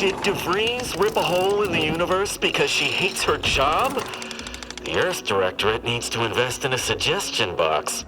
Did DeVries rip a hole in the universe because she hates her job? The Earth Directorate needs to invest in a suggestion box.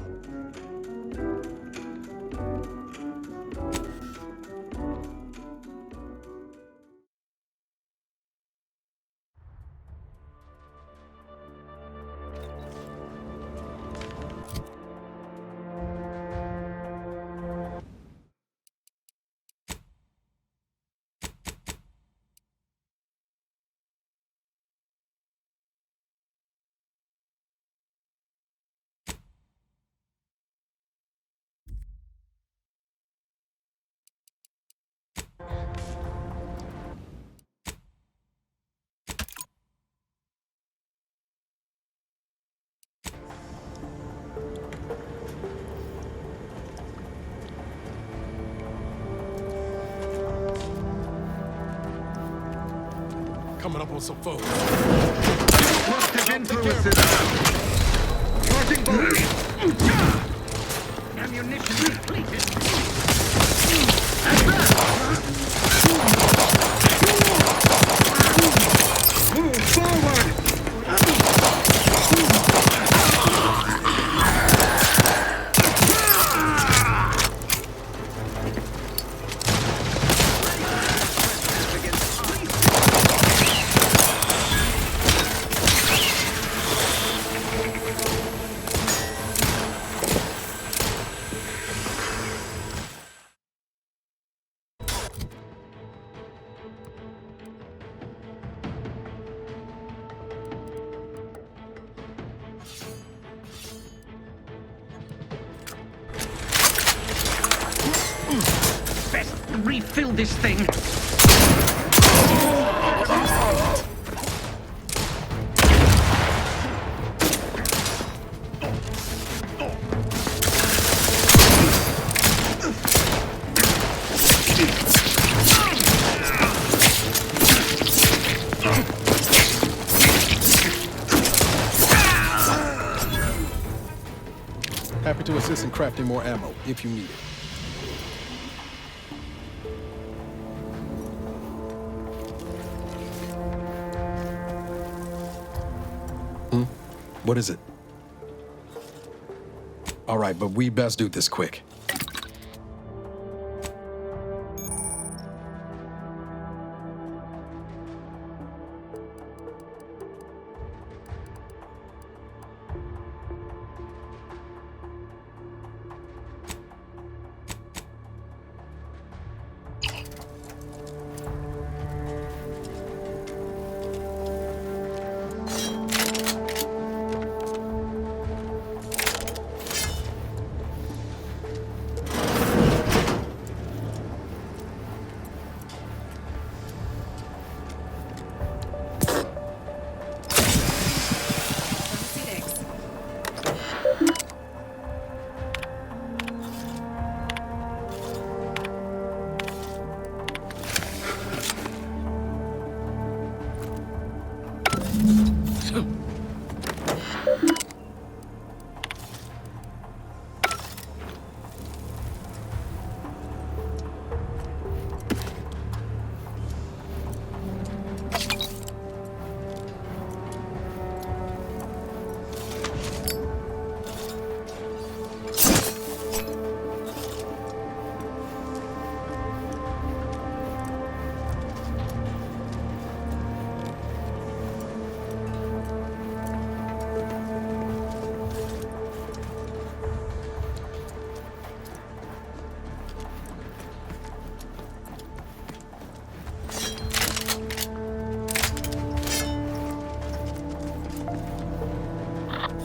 Coming up on some folks. Destructive influences. Starting bolt. Ammunition depleted. Move forward. Best refill this thing. Happy to assist in crafting more ammo, if you need it. What is it? All right, but we best do this quick.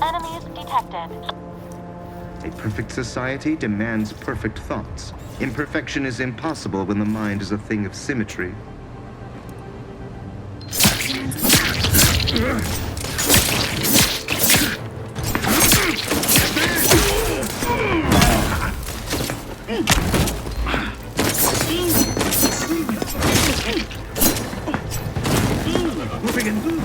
Enemies detected. A perfect society demands perfect thoughts. Imperfection is impossible when the mind is a thing of symmetry. Moving in.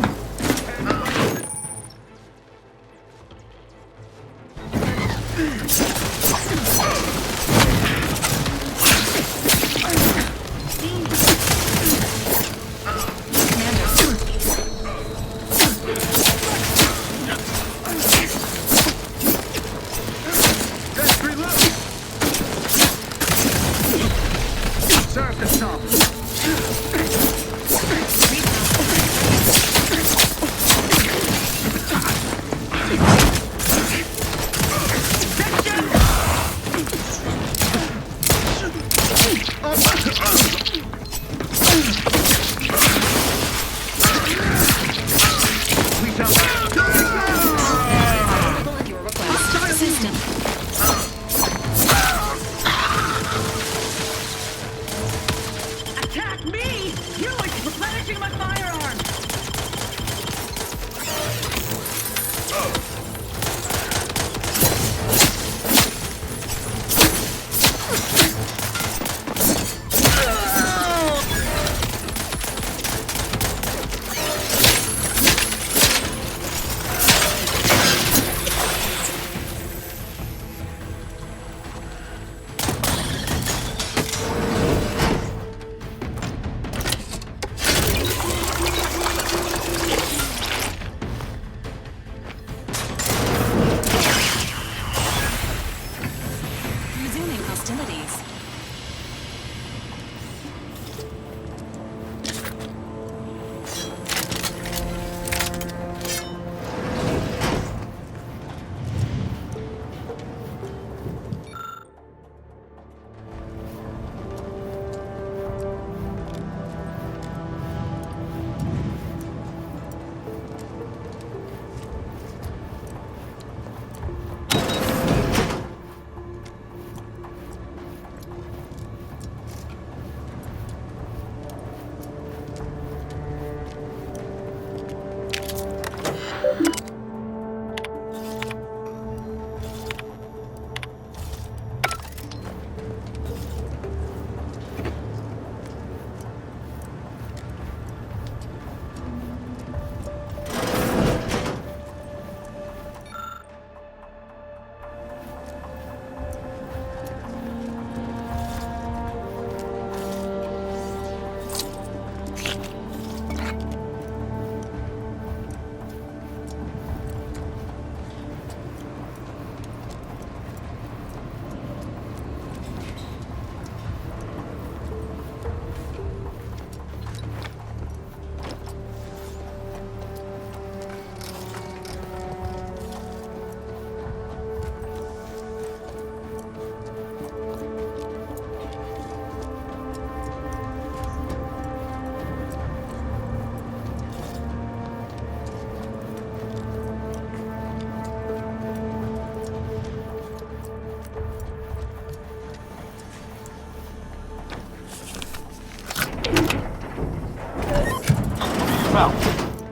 out.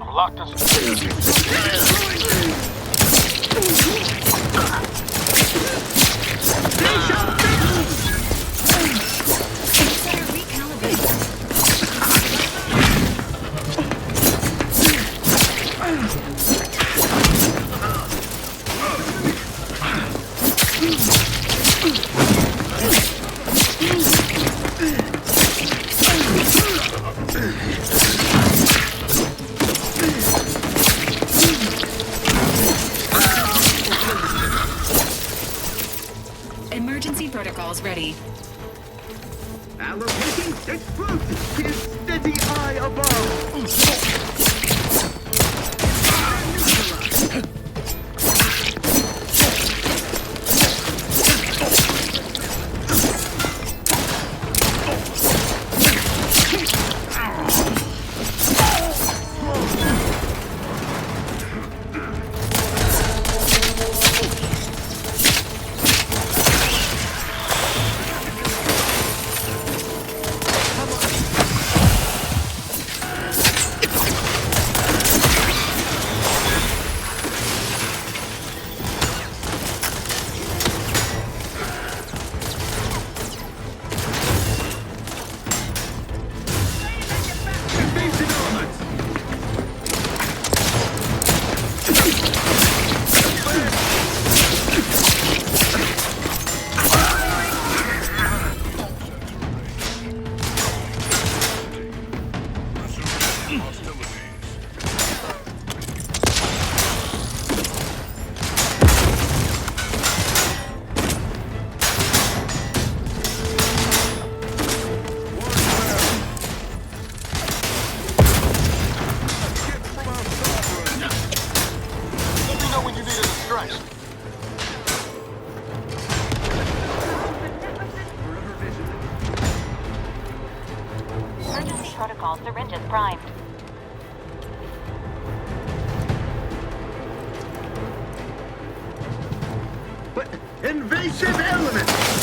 I'm locked us. Emergency protocols ready. Allocating explosives to steady eye above. Emergency protocol syringes primed. But invasive elements!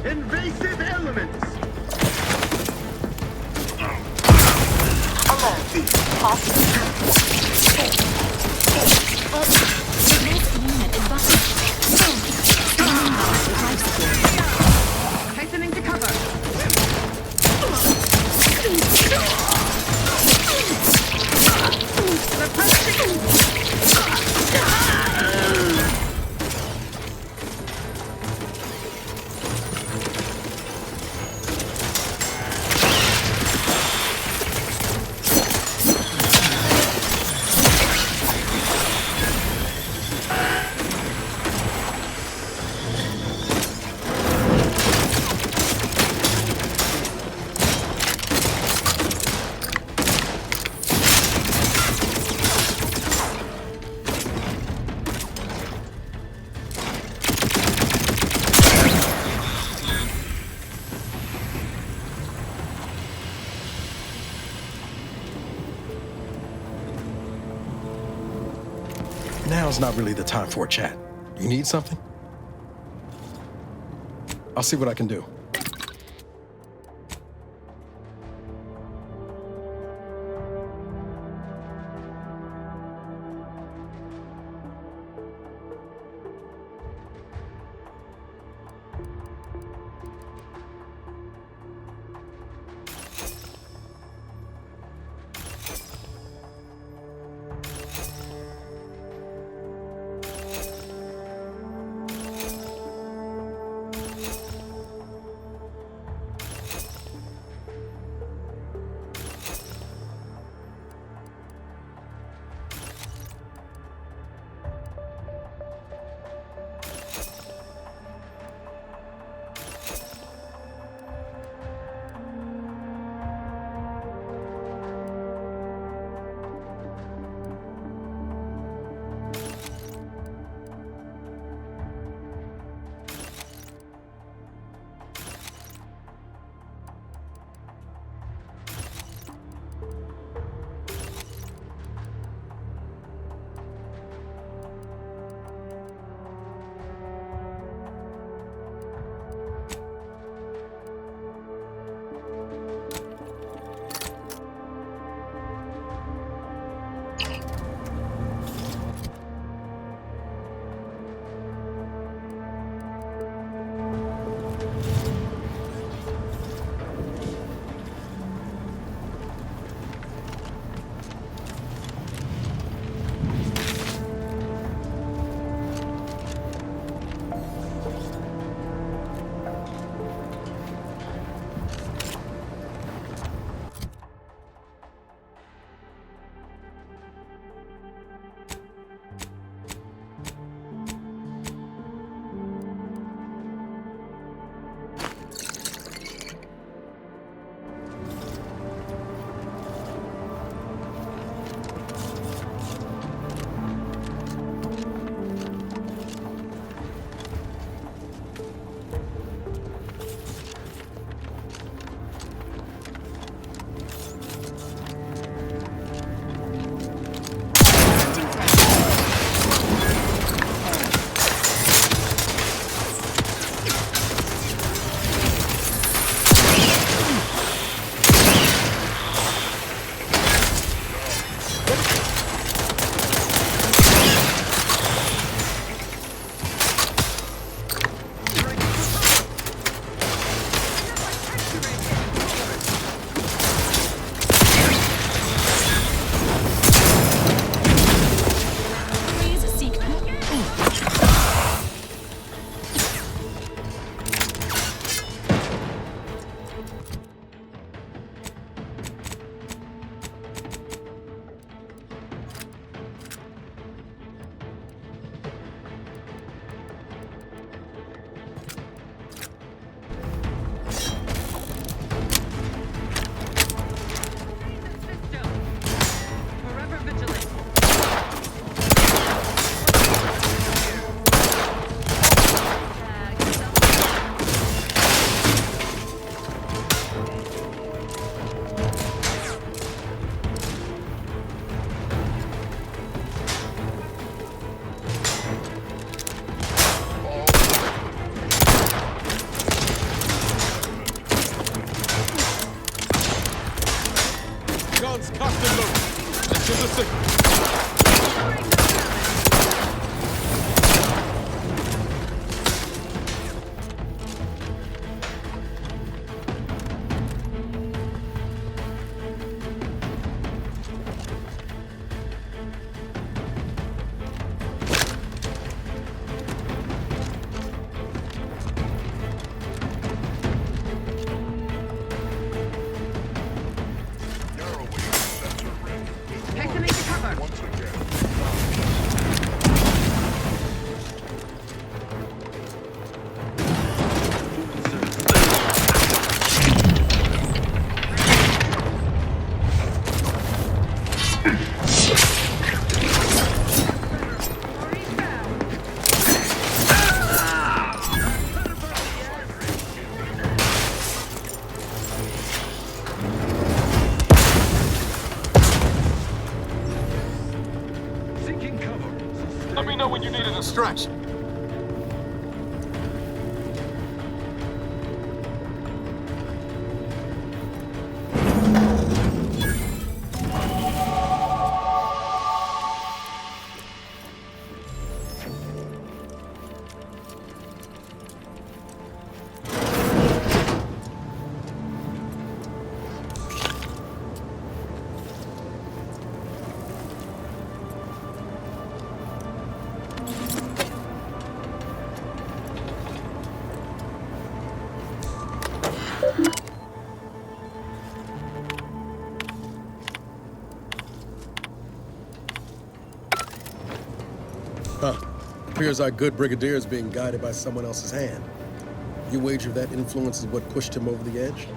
Invasive elements! Alert. Hastening to cover! Now's not really the time for a chat. You need something? I'll see what I can do. Take them into cover. direction. Huh. Appears our good brigadier is being guided by someone else's hand. You wager that influence is what pushed him over the edge?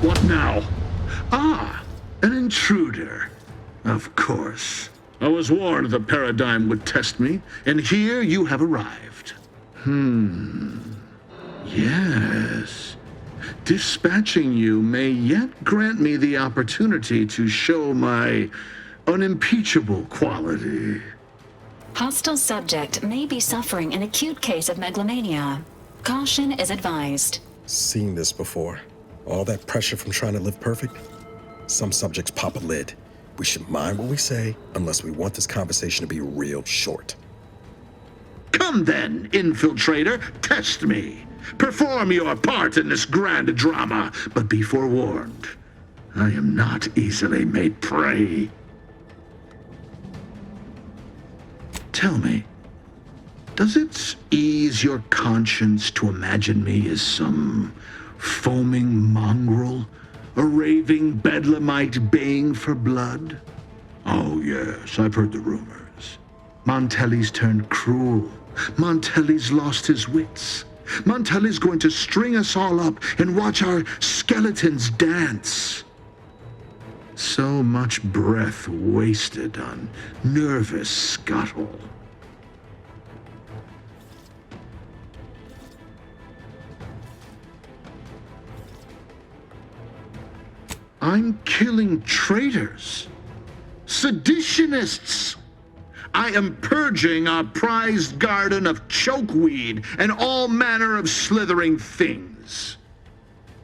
What now? Ah, an intruder. Of course. I was warned the paradigm would test me, and here you have arrived. Yes. Dispatching you may yet grant me the opportunity to show my unimpeachable quality. Hostile subject may be suffering an acute case of megalomania. Caution is advised. Seen this before. All that pressure from trying to live perfect? Some subjects pop a lid. We should mind what we say unless we want this conversation to be real short. Come then, infiltrator, test me. Perform your part in this grand drama, but be forewarned. I am not easily made prey. Tell me, does it ease your conscience to imagine me as some foaming mongrel, a raving bedlamite baying for blood? Oh yes, I've heard the rumors. Montelli's turned cruel. Montelli's lost his wits. Montelli's going to string us all up and watch our skeletons dance. So much breath wasted on nervous scuttle. I'm killing traitors, seditionists. I am purging our prized garden of chokeweed and all manner of slithering things.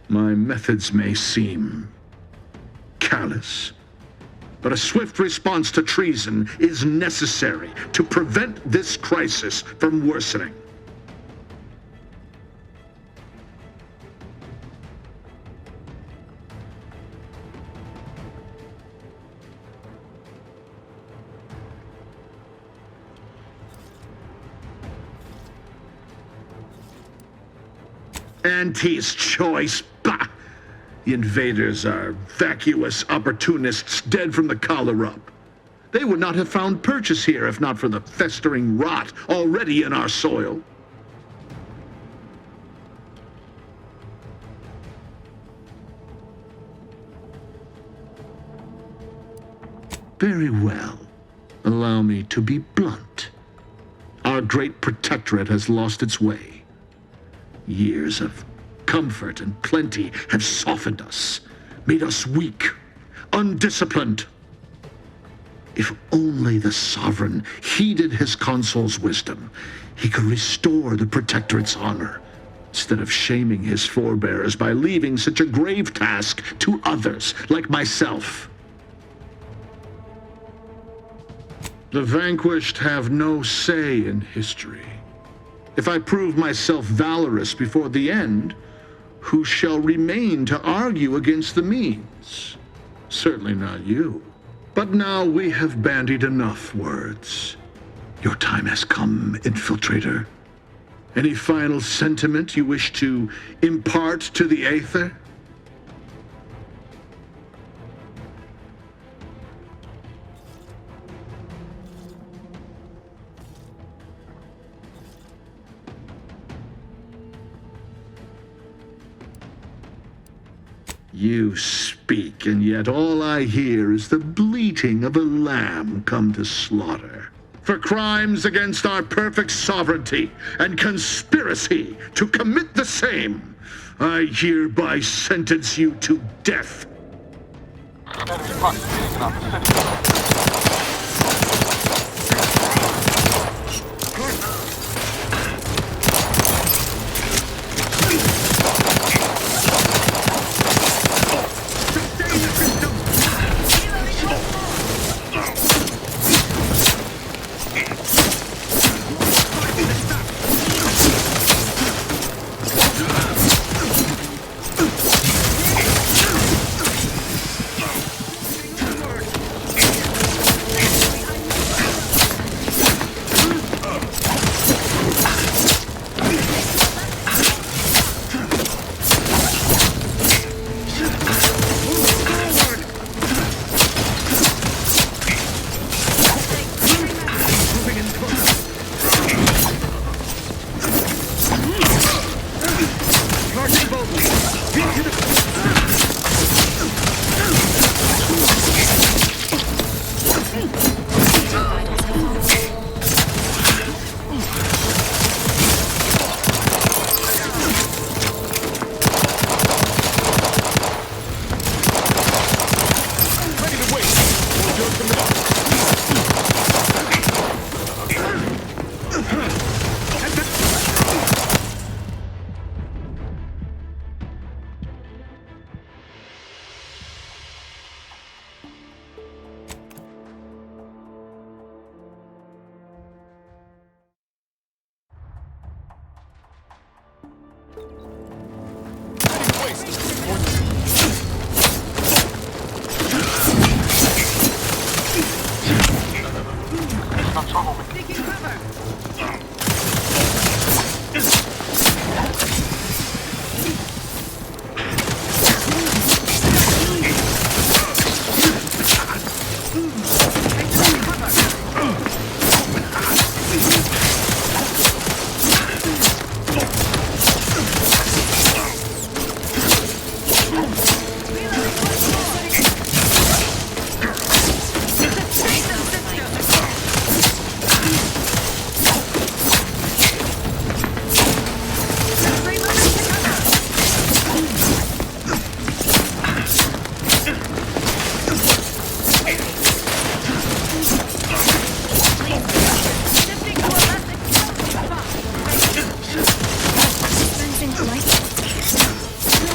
My methods may seem callous, but a swift response to treason is necessary to prevent this crisis from worsening. Mantis choice. Bah! The invaders are vacuous opportunists dead from the collar up. They would not have found purchase here if not for the festering rot already in our soil. Very well. Allow me to be blunt. Our great protectorate has lost its way. Years of comfort and plenty have softened us, made us weak, undisciplined. If only the sovereign heeded his consul's wisdom, he could restore the protectorate's honor, instead of shaming his forebears by leaving such a grave task to others like myself. The vanquished have no say in history. If I prove myself valorous before the end, who shall remain to argue against the means? Certainly not you. But now we have bandied enough words. Your time has come, infiltrator. Any final sentiment you wish to impart to the Aether? You speak, and yet all I hear is the bleating of a lamb come to slaughter. For crimes against our perfect sovereignty and conspiracy to commit the same, I hereby sentence you to death. Enemy proximity around the city.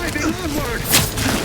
Driving onward!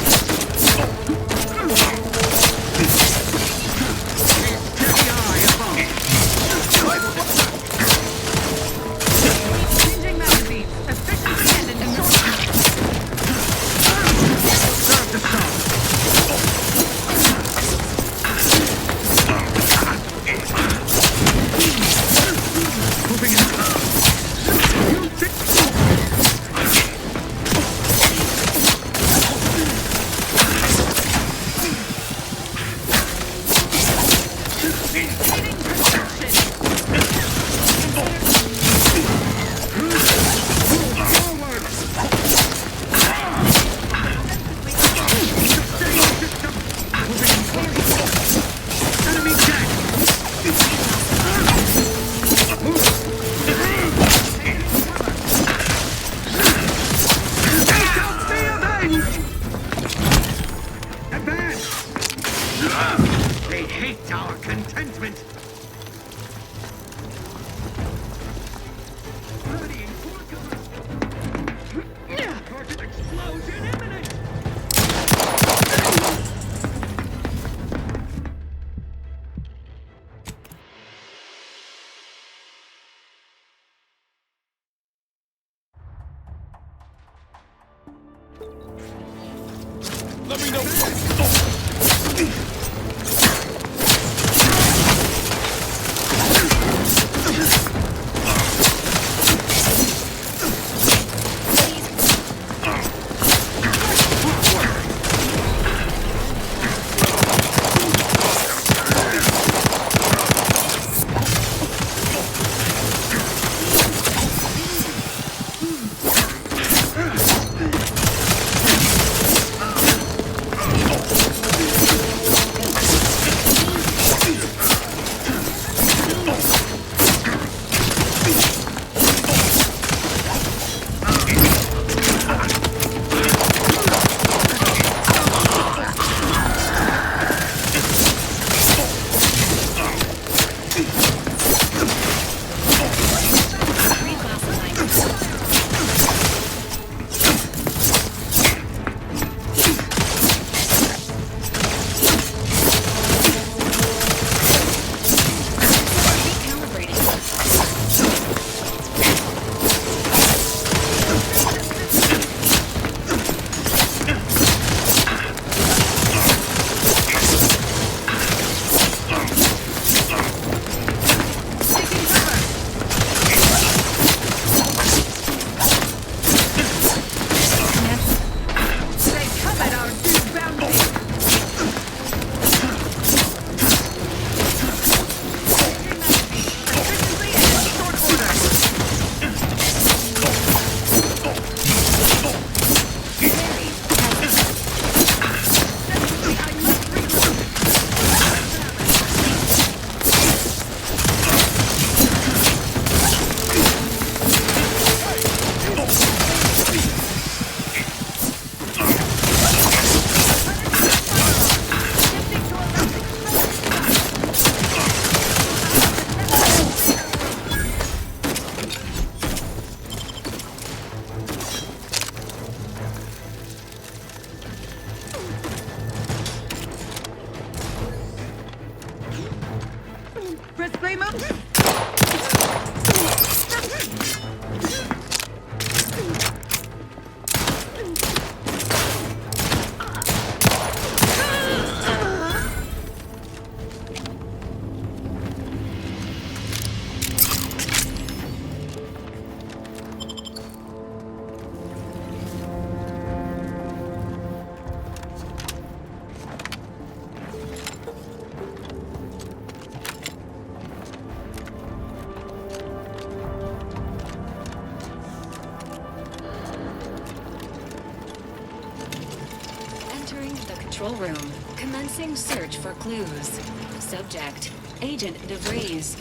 They hate our contentment. Readying for cover. Cartridge explosion imminent. Let me know. Press play mode. Entering the control room. Commencing search for clues. Subject, Agent DeVries.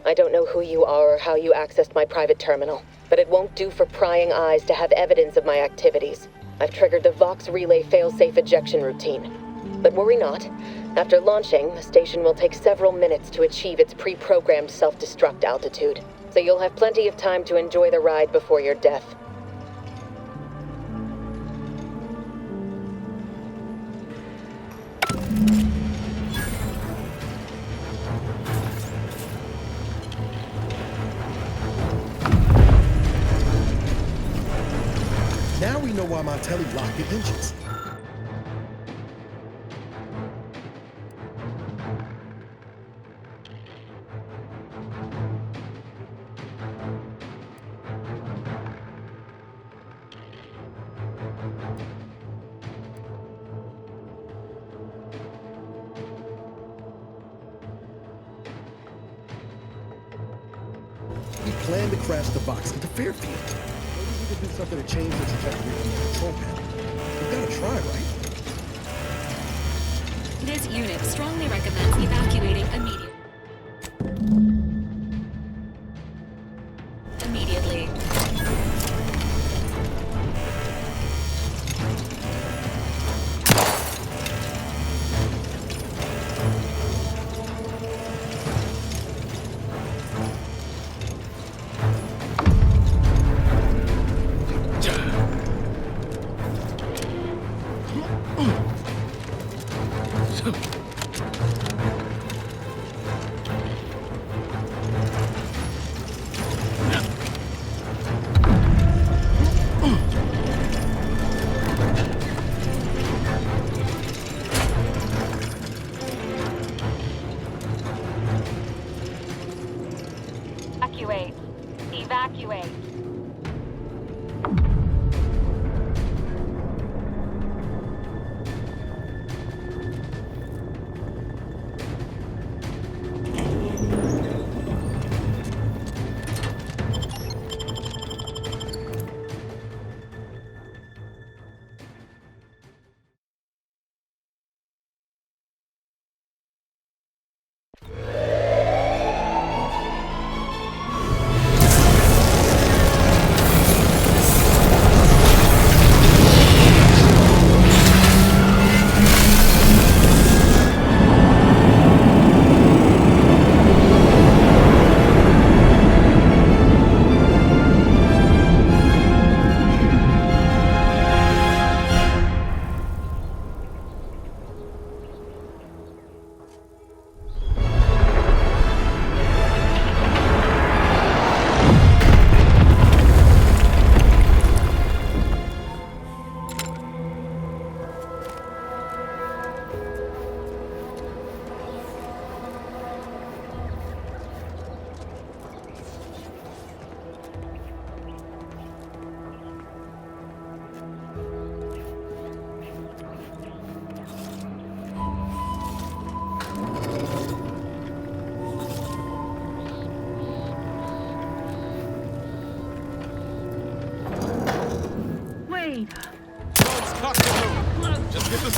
I don't know who you are or how you accessed my private terminal, but it won't do for prying eyes to have evidence of my activities. I've triggered the Vox Relay failsafe ejection routine. But worry not. After launching, the station will take several minutes to achieve its pre-programmed self-destruct altitude, so you'll have plenty of time to enjoy the ride before your death. Now we know why Montelli blocked the engines. He planned to crash the box into Fairfield. Maybe we could do something to change the trajectory from the control panel. We've got to try, right? This unit strongly recommends evacuating immediately. Evacuate. Evacuate. Wait. Just get the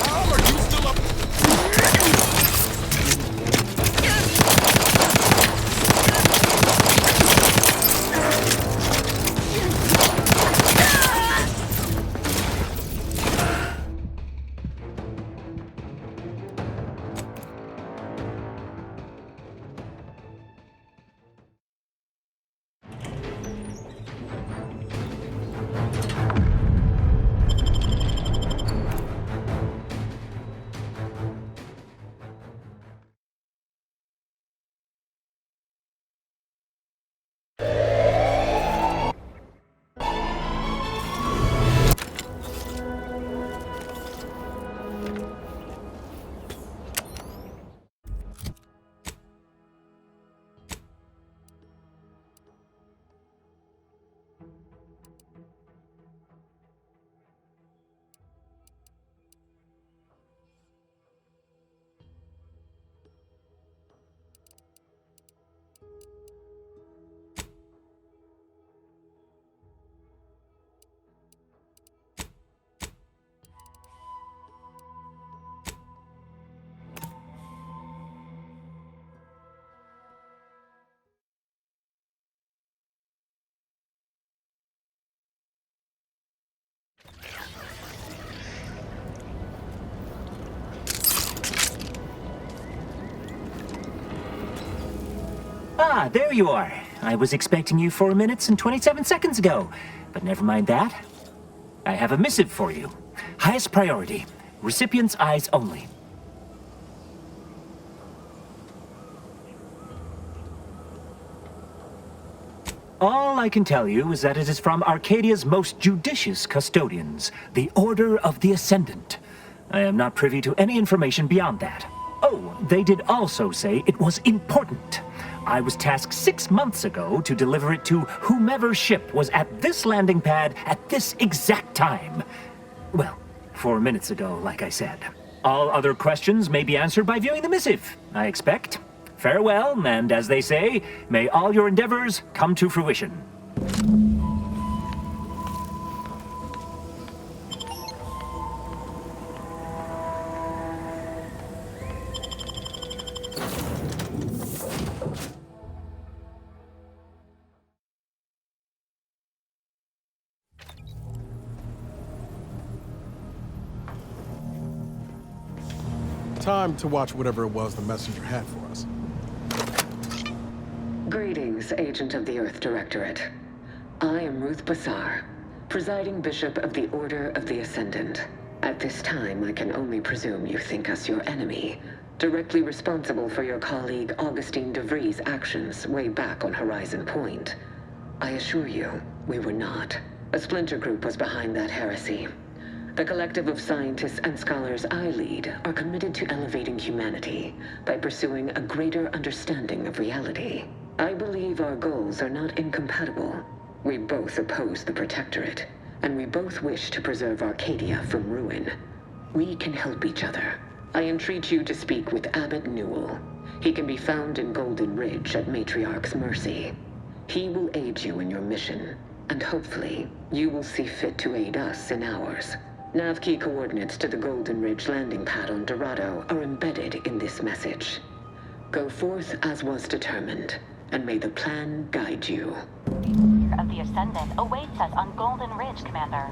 How are you still up? Ah, there you are. I was expecting you 4 minutes and 27 seconds ago. But never mind that. I have a missive for you. Highest priority. Recipient's eyes only. All I can tell you is that it is from Arcadia's most judicious custodians, the Order of the Ascendant. I am not privy to any information beyond that. Oh, they did also say it was important. I was tasked 6 months ago to deliver it to whomever ship was at this landing pad at this exact time. Well, 4 minutes ago, like I said. All other questions may be answered by viewing the missive, I expect. Farewell, and as they say, may all your endeavors come to fruition. Time to watch whatever it was the messenger had for us. Greetings, Agent of the Earth Directorate. I am Ruth Bassar, presiding Bishop of the Order of the Ascendant. At this time, I can only presume you think us your enemy, directly responsible for your colleague Augustine de Vries' actions way back on Horizon Point. I assure you, we were not. A splinter group was behind that heresy. The collective of scientists and scholars I lead are committed to elevating humanity by pursuing a greater understanding of reality. I believe our goals are not incompatible. We both oppose the Protectorate, and we both wish to preserve Arcadia from ruin. We can help each other. I entreat you to speak with Abbot Newell. He can be found in Golden Ridge at Matriarch's mercy. He will aid you in your mission, and hopefully, you will see fit to aid us in ours. Nav key coordinates to the Golden Ridge landing pad on Dorado are embedded in this message. Go forth as was determined, and may the plan guide you. Of the Ascendant awaits us on Golden Ridge, Commander.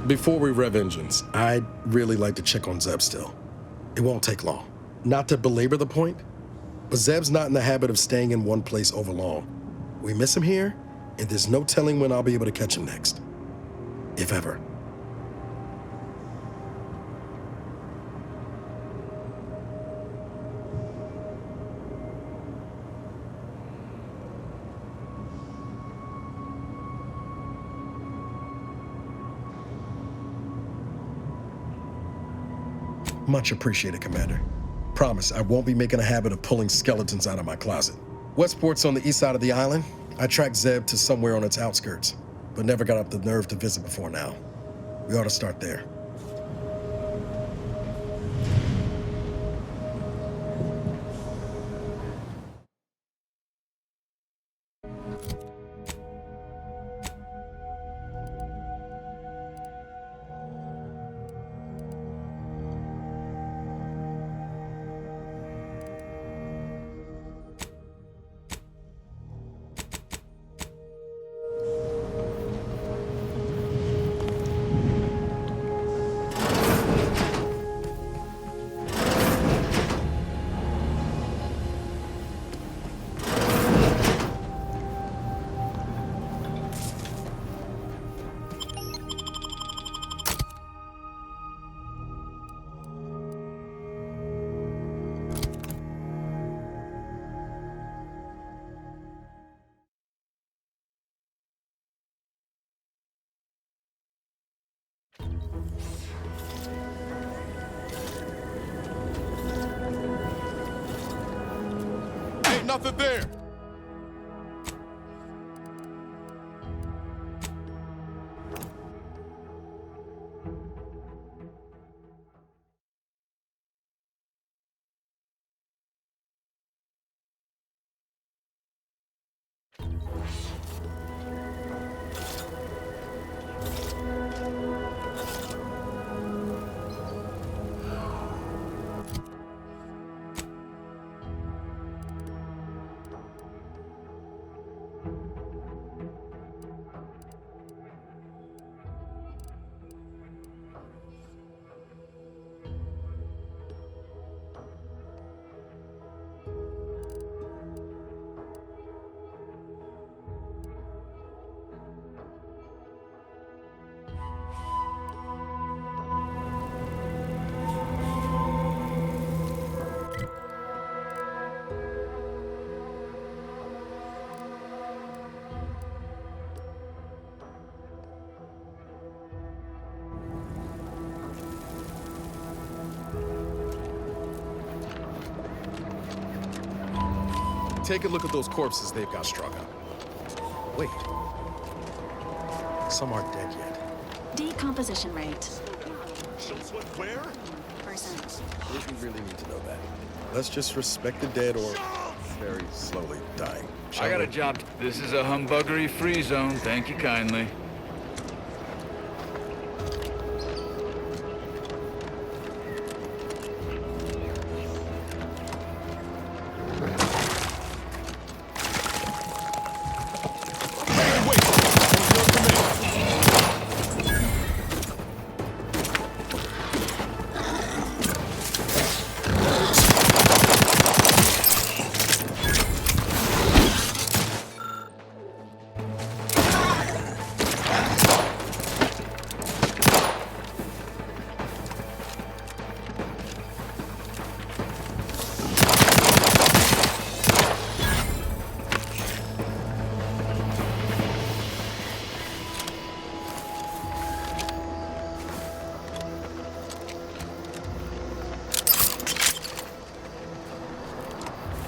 Before we rev engines, I'd really like to check on Zeb still. It won't take long. Not to belabor the point, but Zeb's not in the habit of staying in one place over long. We miss him here, and there's no telling when I'll be able to catch him next. If ever. Much appreciated, Commander. Promise, I won't be making a habit of pulling skeletons out of my closet. Westport's on the east side of the island. I tracked Zeb to somewhere on its outskirts, but never got up the nerve to visit before now. We ought to start there. Ain't nothing there. Take a look at those corpses they've got strung up. Wait. Some aren't dead yet. Decomposition rate. Where? Did we really need to know that? Let's just respect the dead or very slowly dying. I got a job. This is a humbuggery-free zone. Thank you kindly.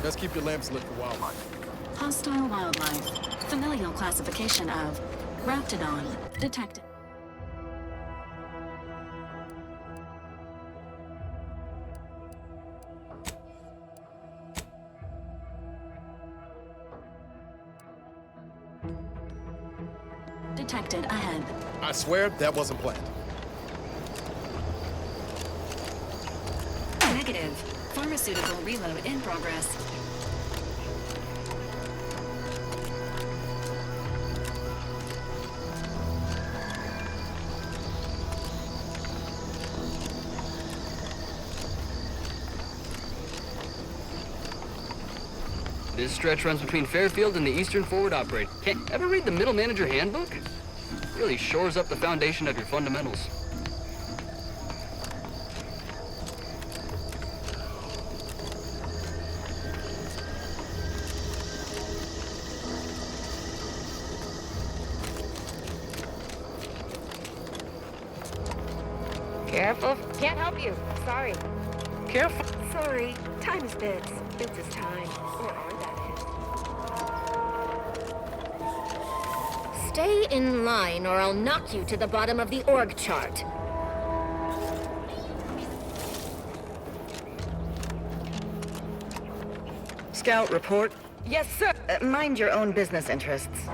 Let's keep your lamps lit for wildlife. Hostile wildlife. Familial classification of Raptidon detected. Detected ahead. I swear that wasn't planned. Negative. Pharmaceutical reload in progress. This stretch runs between Fairfield and the Eastern Forward Operating. Can't ever read the Middle Manager Handbook? Really shores up the foundation of your fundamentals. Careful. Can't help you. Sorry. Careful. Sorry. Time is bits. Bits is time. Or are that is. Stay in line or I'll knock you to the bottom of the org chart. Scout report. Yes, sir. Mind your own business interests.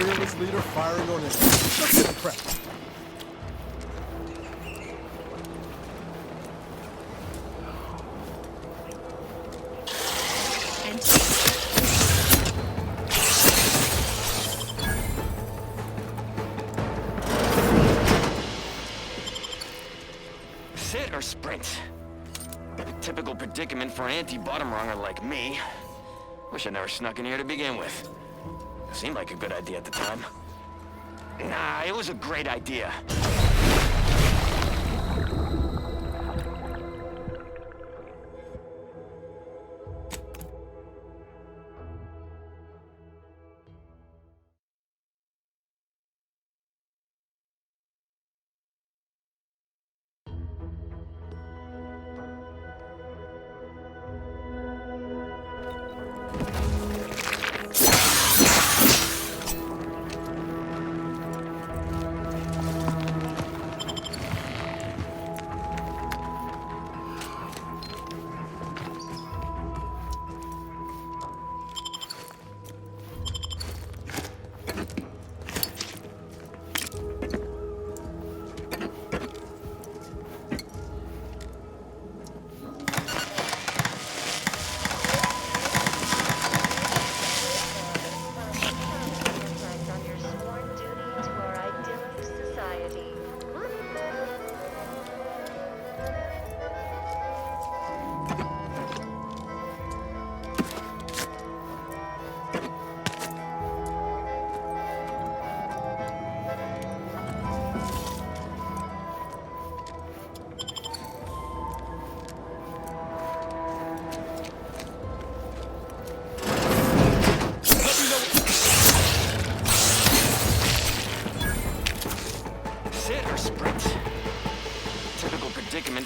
fearless leader firing on his... Let's get the prep. Sit or sprint? A typical predicament for an anti-bottom runger like me. Wish I never snuck in here to begin with. Seemed like a good idea at the time. Nah, it was a great idea.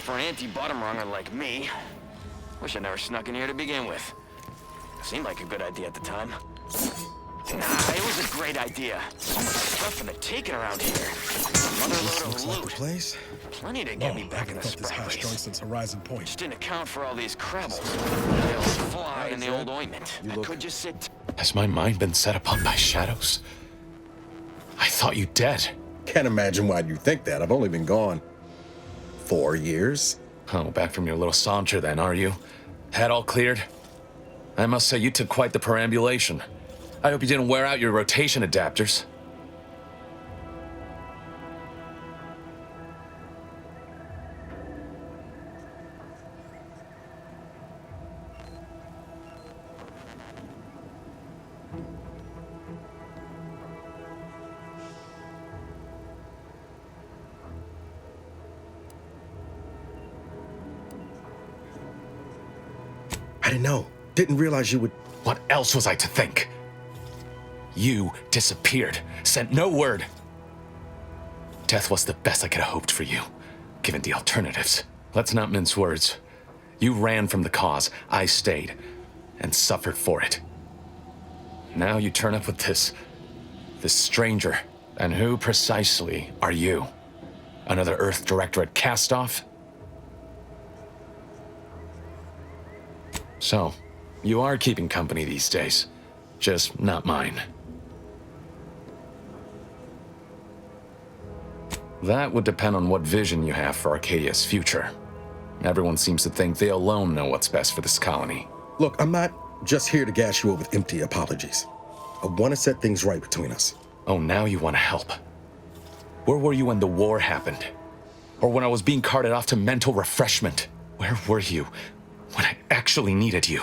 For an anti-bottom runger like me. Wish I never snuck in here to begin with. Seemed like a good idea at the time. Nah, it was a great idea. So much stuff for the taking around here. Another load of loot. Place? Plenty to get me back in the this high sprite strung since Horizon Point. Just didn't account for all these crabbles. They'll fly in the old ointment. I could just sit... Has my mind been set upon by shadows? I thought you dead. Can't imagine why you think that. I've only been gone 4 years. Oh, back from your little saunter then, are you? Head all cleared? I must say you took quite the perambulation. I hope you didn't wear out your rotation adapters. I didn't know. Didn't realize you would... What else was I to think? You disappeared, sent no word. Death was the best I could have hoped for you, given the alternatives. Let's not mince words. You ran from the cause, I stayed, and suffered for it. Now you turn up with this stranger. And who precisely are you? Another Earth Directorate cast-off? So, you are keeping company these days, just not mine. That would depend on what vision you have for Arcadia's future. Everyone seems to think they alone know what's best for this colony. Look, I'm not just here to gas you up with empty apologies. I want to set things right between us. Oh, now you want to help. Where were you when the war happened? Or when I was being carted off to mental refreshment? Where were you when I actually needed you?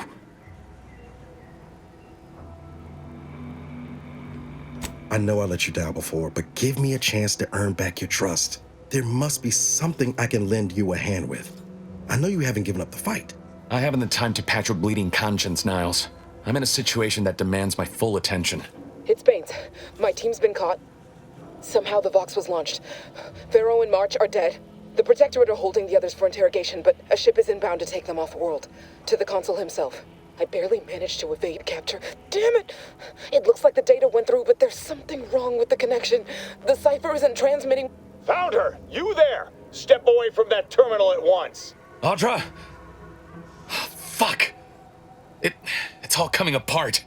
I know I let you down before, but give me a chance to earn back your trust. There must be something I can lend you a hand with. I know you haven't given up the fight. I haven't the time to patch your bleeding conscience, Niles. I'm in a situation that demands my full attention. It's Baines. My team's been caught. Somehow the Vox was launched. Pharaoh and March are dead. The Protectorate are holding the others for interrogation, but a ship is inbound to take them off-world. To the Consul himself. I barely managed to evade capture. Damn it! It looks like the data went through, but there's something wrong with the connection. The cipher isn't transmitting... Found her! You there! Step away from that terminal at once! Audra! Fuck! It's all coming apart.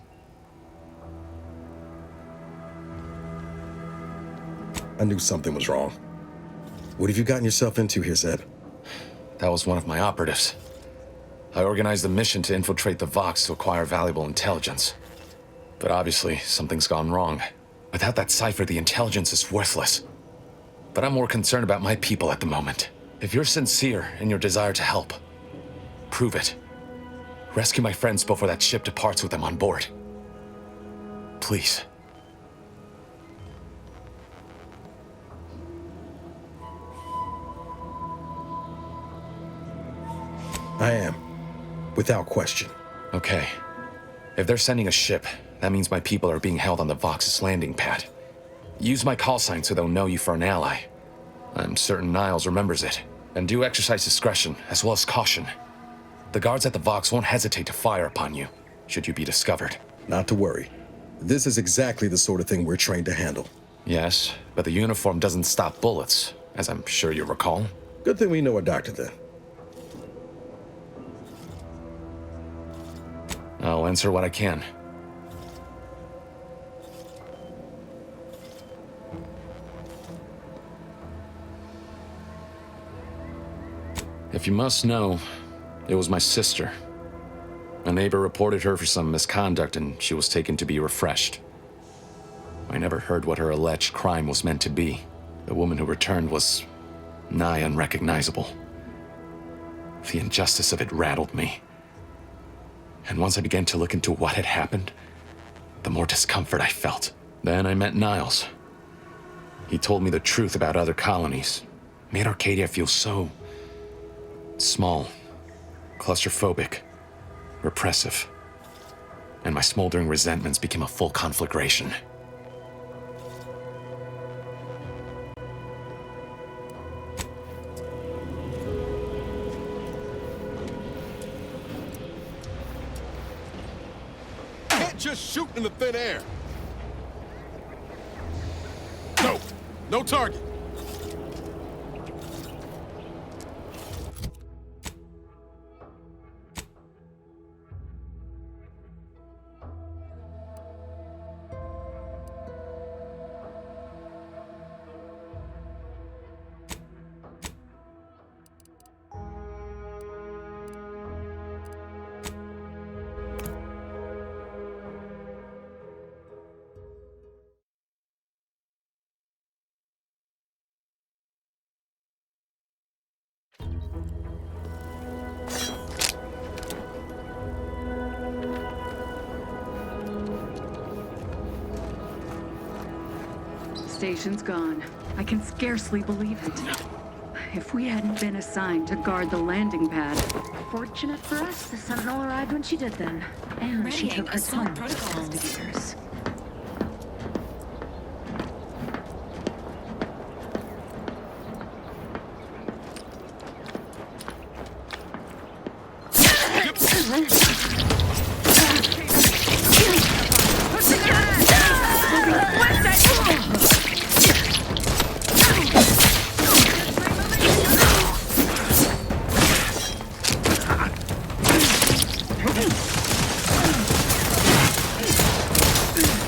I knew something was wrong. What have you gotten yourself into here, Zeb? That was one of my operatives. I organized a mission to infiltrate the Vox to acquire valuable intelligence. But obviously, something's gone wrong. Without that cipher, the intelligence is worthless. But I'm more concerned about my people at the moment. If you're sincere in your desire to help, prove it. Rescue my friends before that ship departs with them on board. Please. I am. Without question. Okay. If they're sending a ship, that means my people are being held on the Vox's landing pad. Use my call sign so they'll know you for an ally. I'm certain Niles remembers it. And do exercise discretion, as well as caution. The guards at the Vox won't hesitate to fire upon you, should you be discovered. Not to worry. This is exactly the sort of thing we're trained to handle. Yes, but the uniform doesn't stop bullets, as I'm sure you recall. Good thing we know a doctor then. I'll answer what I can. If you must know, it was my sister. A neighbor reported her for some misconduct and she was taken to be refreshed. I never heard what her alleged crime was meant to be. The woman who returned was nigh unrecognizable. The injustice of it rattled me. And once I began to look into what had happened, the more discomfort I felt. Then I met Niles. He told me the truth about other colonies. Made Arcadia feel so small, claustrophobic, repressive. And my smoldering resentments became a full conflagration. Just shoot in the thin air. No, no target. Station's gone. I can scarcely believe it. If we hadn't been assigned to guard the landing pad. Fortunate for us, the Sentinel arrived when she did then. And she took her time to investigators.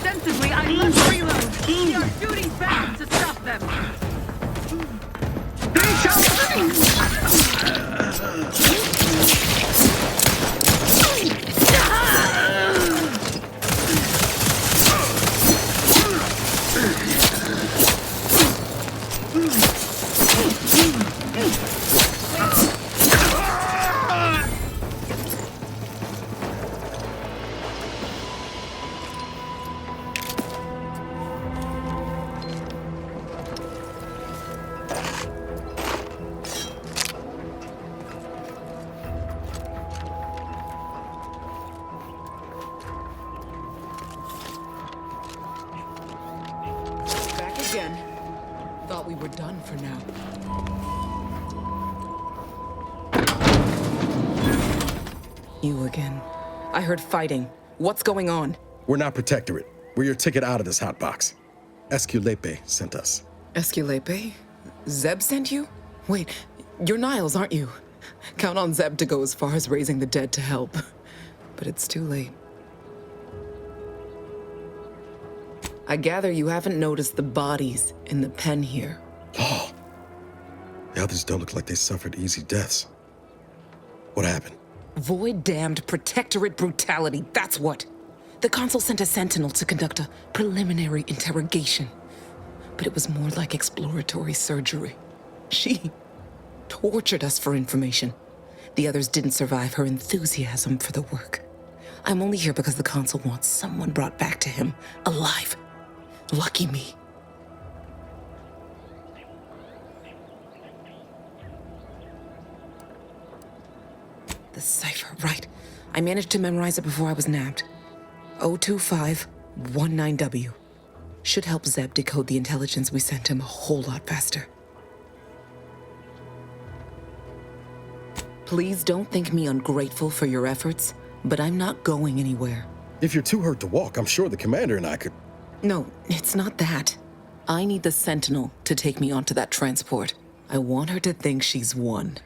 Sensibly, I must reload. We are shooting back to stop them. They shall again. Thought we were done for now. You again. I heard fighting. What's going on? We're not Protectorate. We're your ticket out of this hotbox. Esculepe sent us. Esculepe? Zeb sent you? Wait, you're Niles, aren't you? Count on Zeb to go as far as raising the dead to help. But it's too late. I gather you haven't noticed the bodies in the pen here. Oh. The others don't look like they suffered easy deaths. What happened? Void-damned Protectorate brutality, that's what. The Consul sent a sentinel to conduct a preliminary interrogation. But it was more like exploratory surgery. She tortured us for information. The others didn't survive her enthusiasm for the work. I'm only here because the Consul wants someone brought back to him, alive. Lucky me. The cipher, right. I managed to memorize it before I was nabbed. 02519W. Should help Zeb decode the intelligence we sent him a whole lot faster. Please don't think me ungrateful for your efforts, but I'm not going anywhere. If you're too hurt to walk, I'm sure the commander and I could... No, it's not that. I need the Sentinel to take me onto that transport. I want her to think she's won.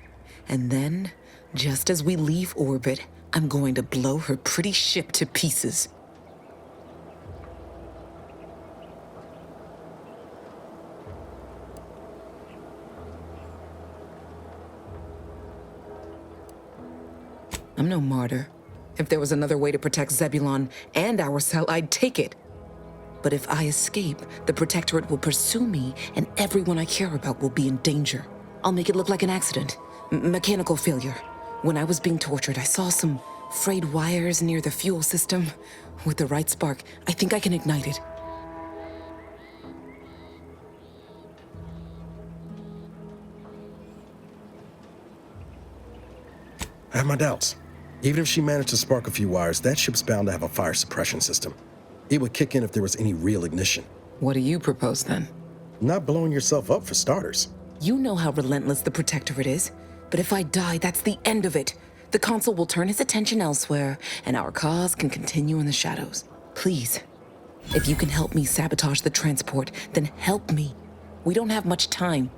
And then, just as we leave orbit, I'm going to blow her pretty ship to pieces. I'm no martyr. If there was another way to protect Zebulon and our cell, I'd take it. But if I escape, the Protectorate will pursue me, and everyone I care about will be in danger. I'll make it look like an accident. Mechanical failure. When I was being tortured, I saw some frayed wires near the fuel system. With the right spark, I think I can ignite it. I have my doubts. Even if she managed to spark a few wires, that ship's bound to have a fire suppression system. It would kick in if there was any real ignition. What do you propose, then? Not blowing yourself up, for starters. You know how relentless the Protectorate is. But if I die, that's the end of it. The Consul will turn his attention elsewhere, and our cause can continue in the shadows. Please, if you can help me sabotage the transport, then help me. We don't have much time.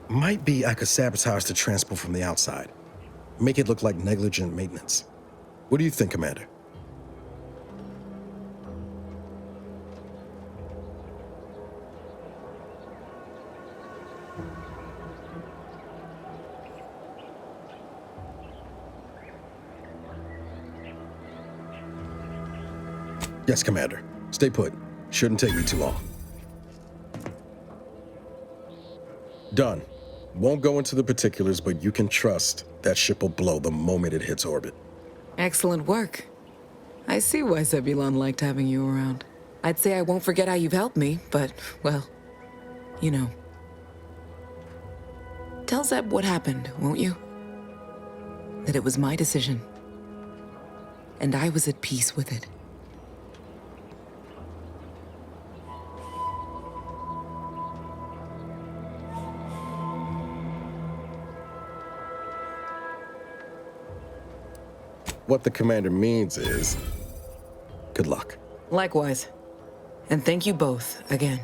Might be I could sabotage the transport from the outside. Make it look like negligent maintenance. What do you think, Commander? Yes, Commander. Stay put. Shouldn't take me too long. Done. Won't go into the particulars, but you can trust that ship will blow the moment it hits orbit. Excellent work. I see why Zebulon liked having you around. I'd say I won't forget how you've helped me, but, well, you know. Tell Zeb what happened, won't you? That it was my decision. And I was at peace with it. What the commander means is, good luck. Likewise. And thank you both again.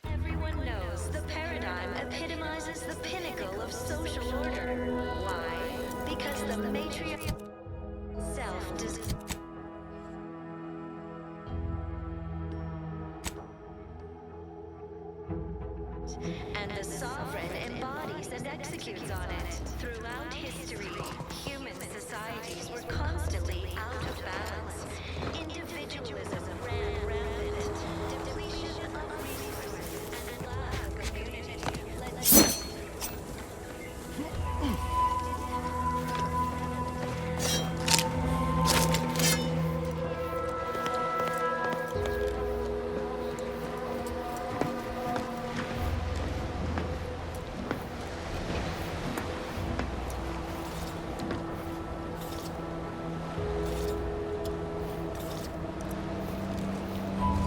Everyone knows the paradigm epitomizes the pinnacle of social order. Why? Because the matriarch self does. And the sovereign embodies and executes on it. Throughout history, human societies were constantly out of balance. Individualism ran rampant. Depletion of resources and lack of community led to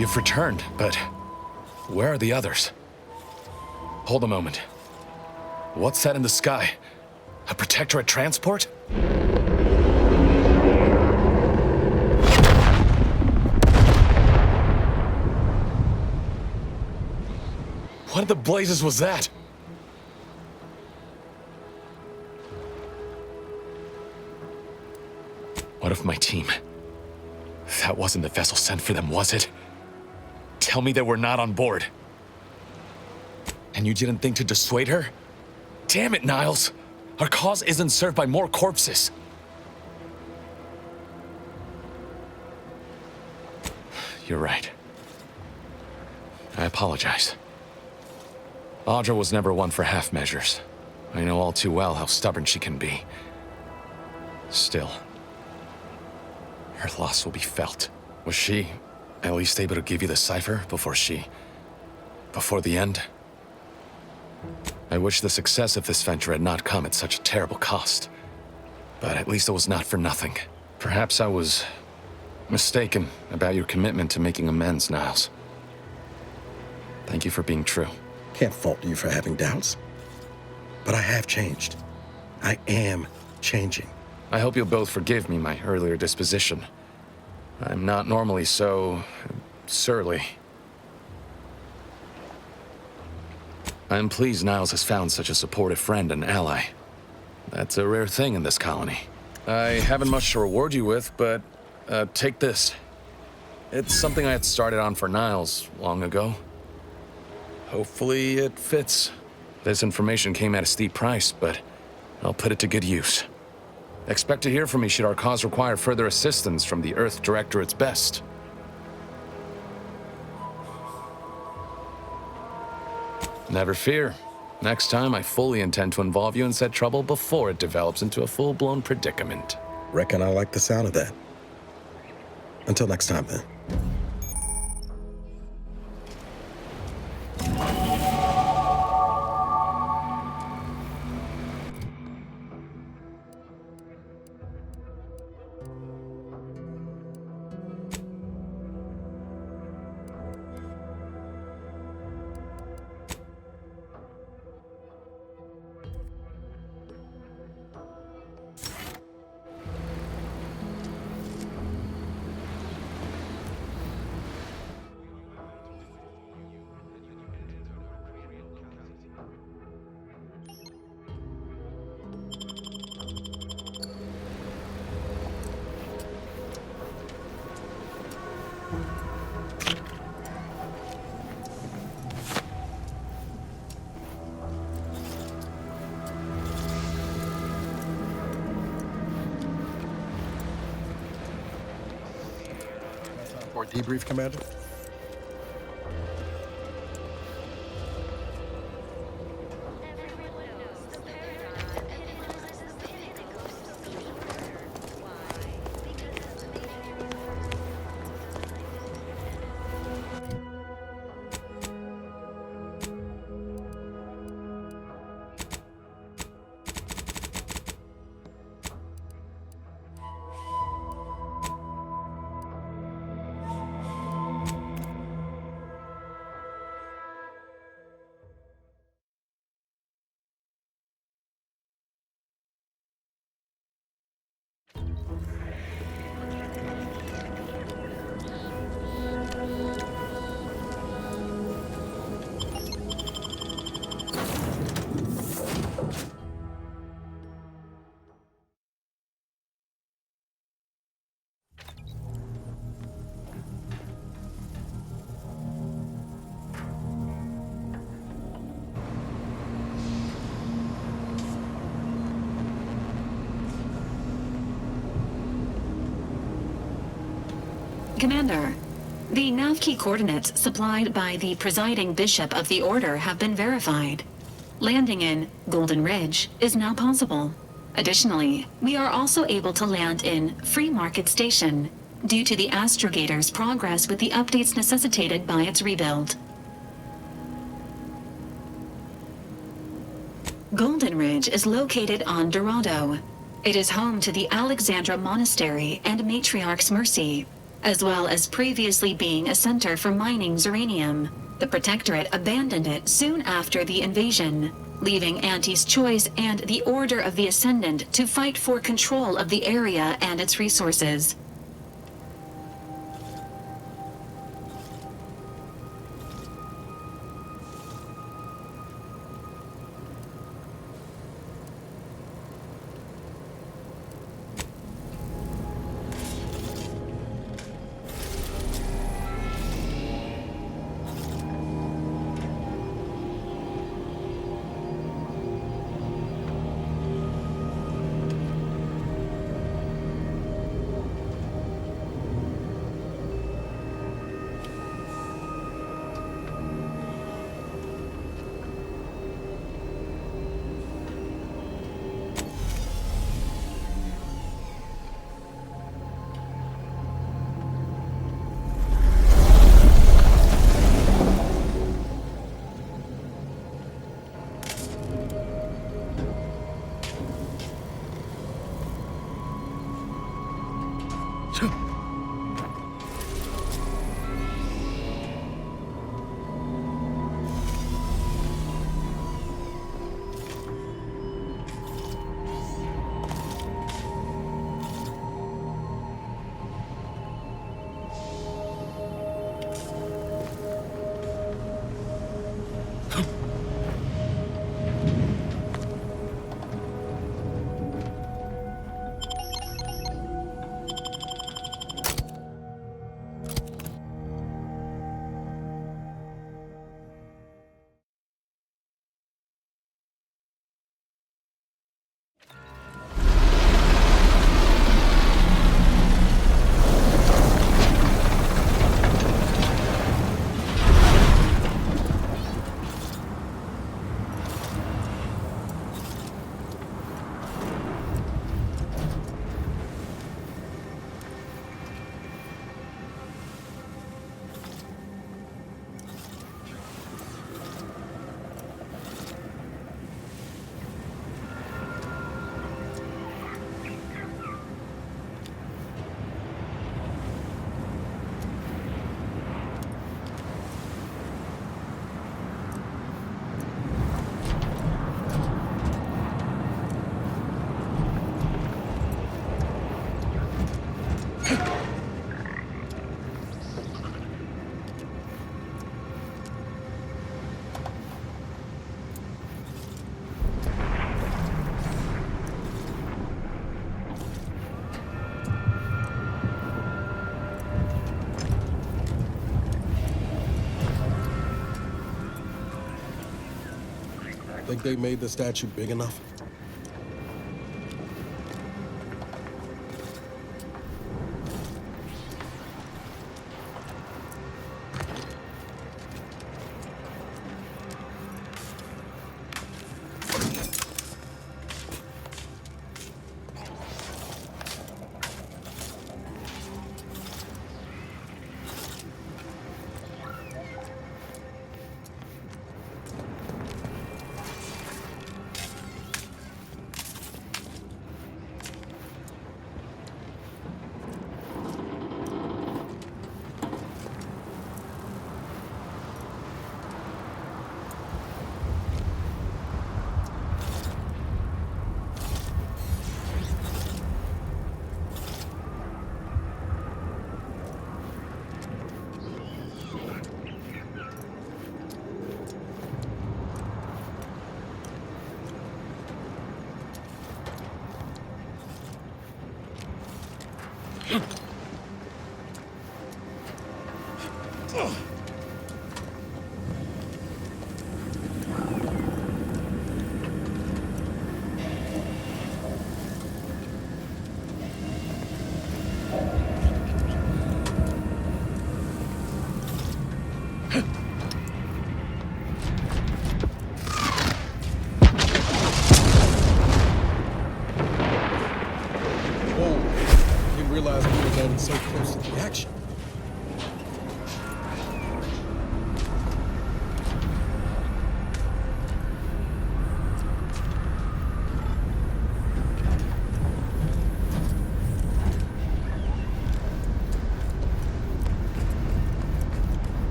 You've returned, but where are the others? Hold a moment. What's that in the sky? A Protectorate transport? What in the blazes was that? What of my team? That wasn't the vessel sent for them, was it? Tell me they were not on board. And you didn't think to dissuade her? Damn it, Niles! Our cause isn't served by more corpses. You're right. I apologize. Audra was never one for half measures. I know all too well how stubborn she can be. Still, her loss will be felt. Was she at least able to give you the cipher before the end? I wish the success of this venture had not come at such a terrible cost. But at least it was not for nothing. Perhaps I was mistaken about your commitment to making amends, Niles. Thank you for being true. Can't fault you for having doubts. But I have changed. I am changing. I hope you'll both forgive me my earlier disposition. I'm not normally so surly. I'm pleased Niles has found such a supportive friend and ally. That's a rare thing in this colony. I haven't much to reward you with, but take this. It's something I had started on for Niles long ago. Hopefully it fits. This information came at a steep price, but I'll put it to good use. Expect to hear from me should our cause require further assistance from the Earth Directorate's best. Never fear. Next time, I fully intend to involve you in said trouble before it develops into a full-blown predicament. Reckon I like the sound of that. Until next time, then. Or debrief, Commander? Commander, the nav key coordinates supplied by the presiding bishop of the Order have been verified. Landing in Golden Ridge is now possible. Additionally, we are also able to land in Free Market Station due to the astrogator's progress with the updates necessitated by its rebuild. Golden Ridge is located on Dorado. It is home to the Alexandra Monastery and Matriarch's Mercy. as well as previously being a center for mining uranium. The Protectorate abandoned it soon after the invasion, leaving Auntie's Choice and the Order of the Ascendant to fight for control of the area and its resources. Think they made the statue big enough?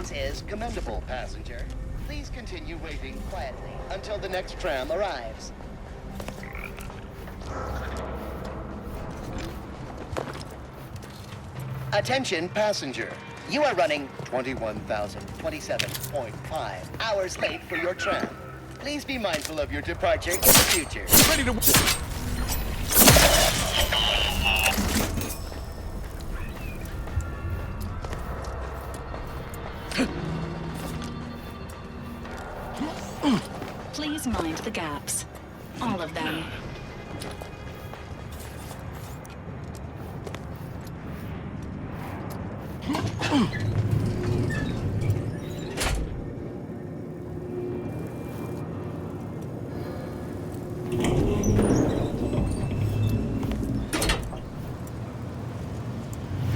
Patience is commendable, passenger. Please continue waiting quietly until the next tram arrives. Attention, passenger. You are running 21,027.5 hours late for your tram. Please be mindful of your departure in the future. Ready to... Please mind the gaps. All of them.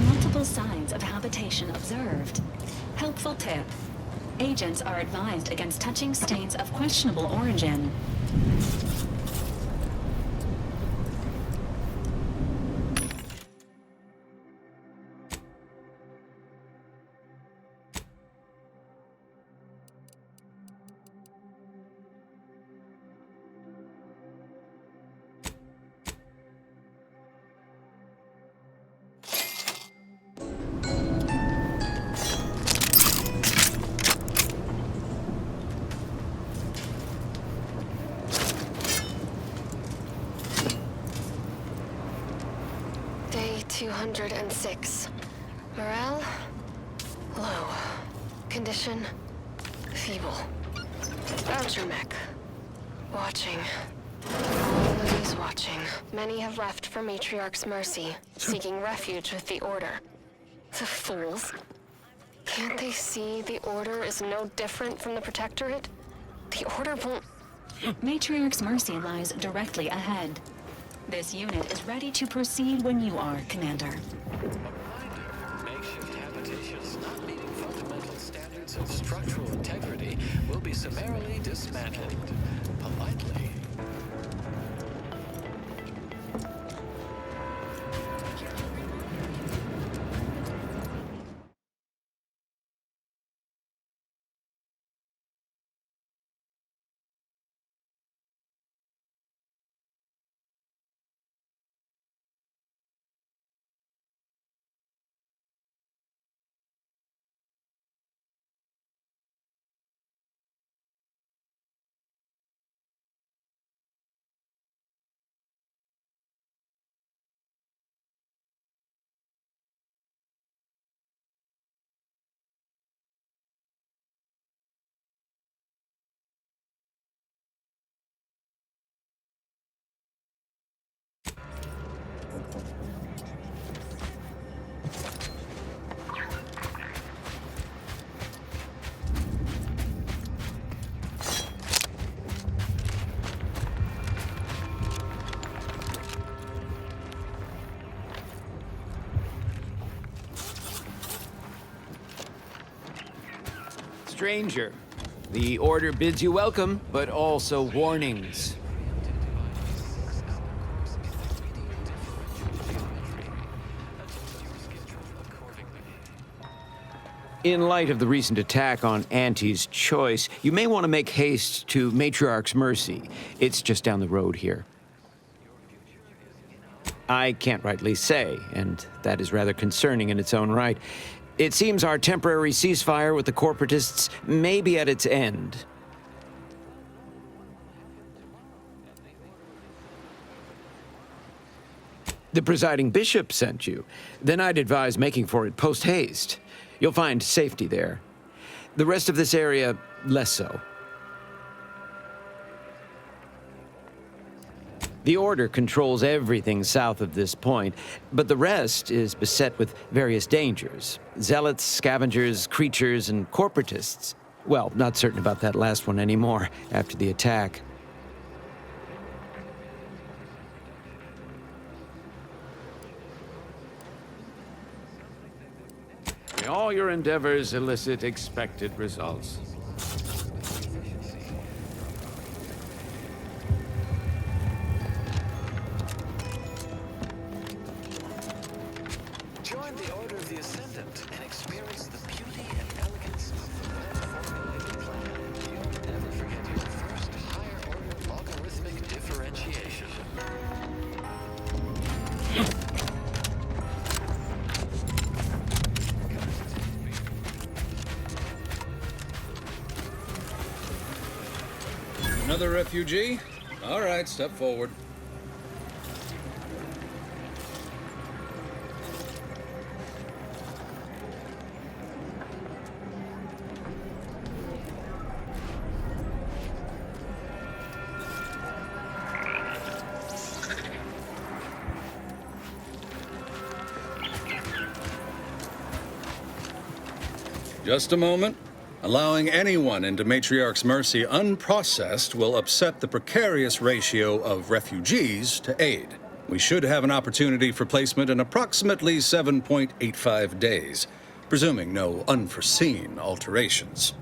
Multiple signs of habitation observed. Helpful tip. Agents are advised against touching stains of questionable origin. Day 206. Morale? Low. Condition? Feeble. Voucher mech. Watching. Always watching. Many have left for Matriarch's mercy, seeking refuge with the Order. The fools. Can't they see the Order is no different from the Protectorate? The Order won't... Matriarch's mercy lies directly ahead. This unit is ready to proceed when you are, Commander. Makeshift habitations not meeting fundamental standards of structural integrity will be summarily dismantled. Politely. Stranger, the Order bids you welcome, but also warnings. In light of the recent attack on Auntie's Choice, you may want to make haste to Matriarch's Mercy. It's just down the road here. I can't rightly say, and that is rather concerning in its own right. It seems our temporary ceasefire with the corporatists may be at its end. The presiding bishop sent you. Then I'd advise making for it post-haste. You'll find safety there. The rest of this area, less so. The Order controls everything south of this point, but the rest is beset with various dangers. Zealots, scavengers, creatures, and corporatists. Well, not certain about that last one anymore after the attack. May all your endeavors elicit expected results. Join the Order of the Ascendant and experience the beauty and elegance Another refugee? All right, step forward. Just a moment. Allowing anyone into Matriarch's Mercy unprocessed will upset the precarious ratio of refugees to aid. We should have an opportunity for placement in approximately 7.85 days, presuming no unforeseen alterations.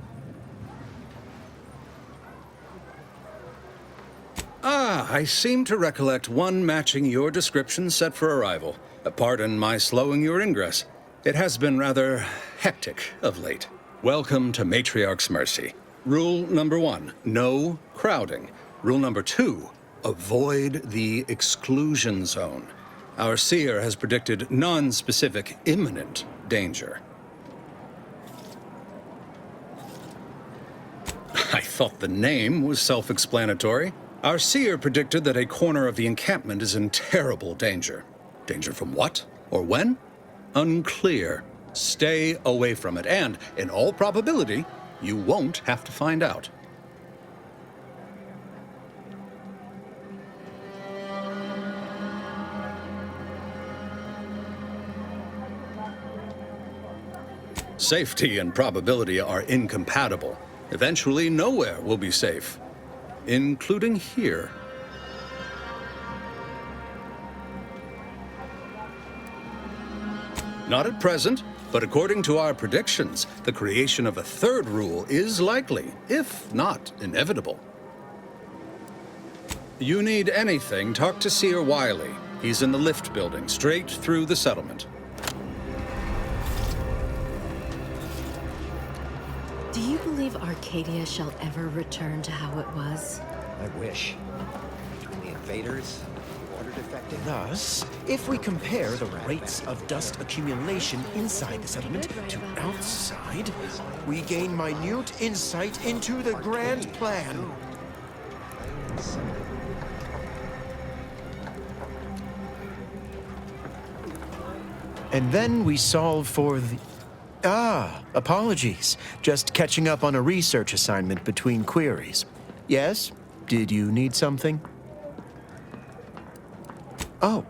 I seem to recollect one matching your description set for arrival. Pardon my slowing your ingress. It has been rather hectic of late. Welcome to Matriarch's Mercy. Rule number 1, no crowding. Rule number 2, avoid the exclusion zone. Our seer has predicted non-specific imminent danger. I thought the name was self-explanatory. Our seer predicted that a corner of the encampment is in terrible danger. Danger from what? Or when? Unclear. Stay away from it, and, in all probability, you won't have to find out. Safety and probability are incompatible. Eventually, nowhere will be safe, including here. Not at present. But according to our predictions, the creation of a third rule is likely, if not inevitable. You need anything, talk to Seer Wiley. He's in the lift building, straight through the settlement. Do you believe Arcadia shall ever return to how it was? I wish. Between the invaders, water defecting. Thus, if we compare the rates of dust accumulation inside the settlement to outside, we gain minute insight into the grand plan. And then we solve for the... apologies. Just catching up on a research assignment between queries. Yes? Did you need something? Oh,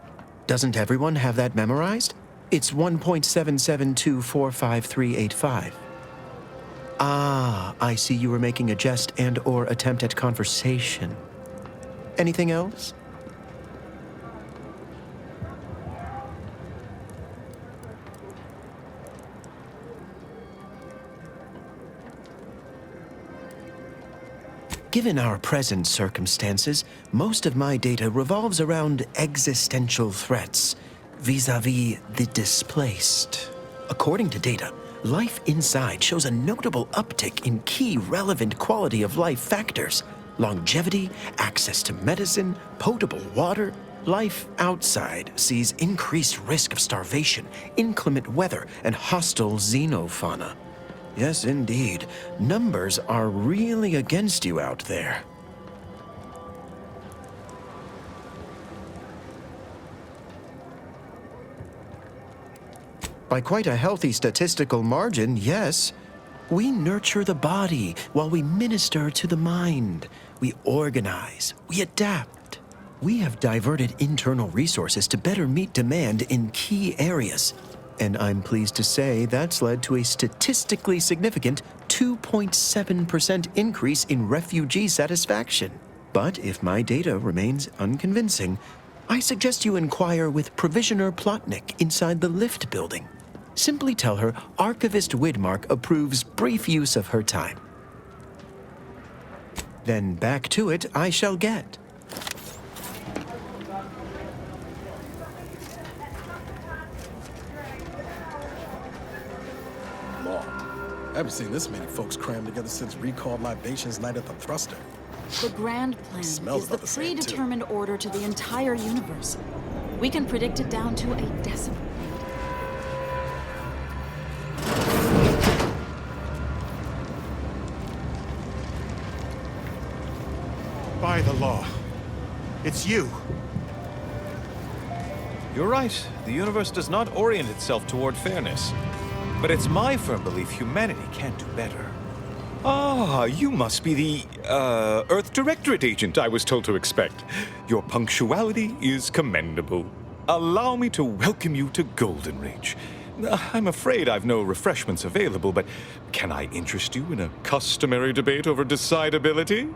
doesn't everyone have that memorized? It's 1.77245385. I see you were making a jest and/or attempt at conversation. Anything else? Given our present circumstances, most of my data revolves around existential threats vis-a-vis the displaced. According to data, life inside shows a notable uptick in key relevant quality of life factors: longevity, access to medicine, potable water. Life outside sees increased risk of starvation, inclement weather, and hostile xenofauna. Yes, indeed. Numbers are really against you out there. By quite a healthy statistical margin, yes. We nurture the body while we minister to the mind. We organize, we adapt. We have diverted internal resources to better meet demand in key areas. And I'm pleased to say that's led to a statistically significant 2.7% increase in refugee satisfaction. But if my data remains unconvincing, I suggest you inquire with Provisioner Plotnik inside the lift building. Simply tell her Archivist Widmark approves brief use of her time. Then back to it I shall get. I haven't seen this many folks crammed together since recalled libations night at the thruster. The grand plan is the predetermined order to the entire universe. We can predict it down to a decimal. By the law. It's you. You're right. The universe does not orient itself toward fairness. But it's my firm belief humanity can do better. Ah, you must be the, Earth Directorate agent I was told to expect. Your punctuality is commendable. Allow me to welcome you to Golden Ridge. I'm afraid I've no refreshments available, but can I interest you in a customary debate over decidability?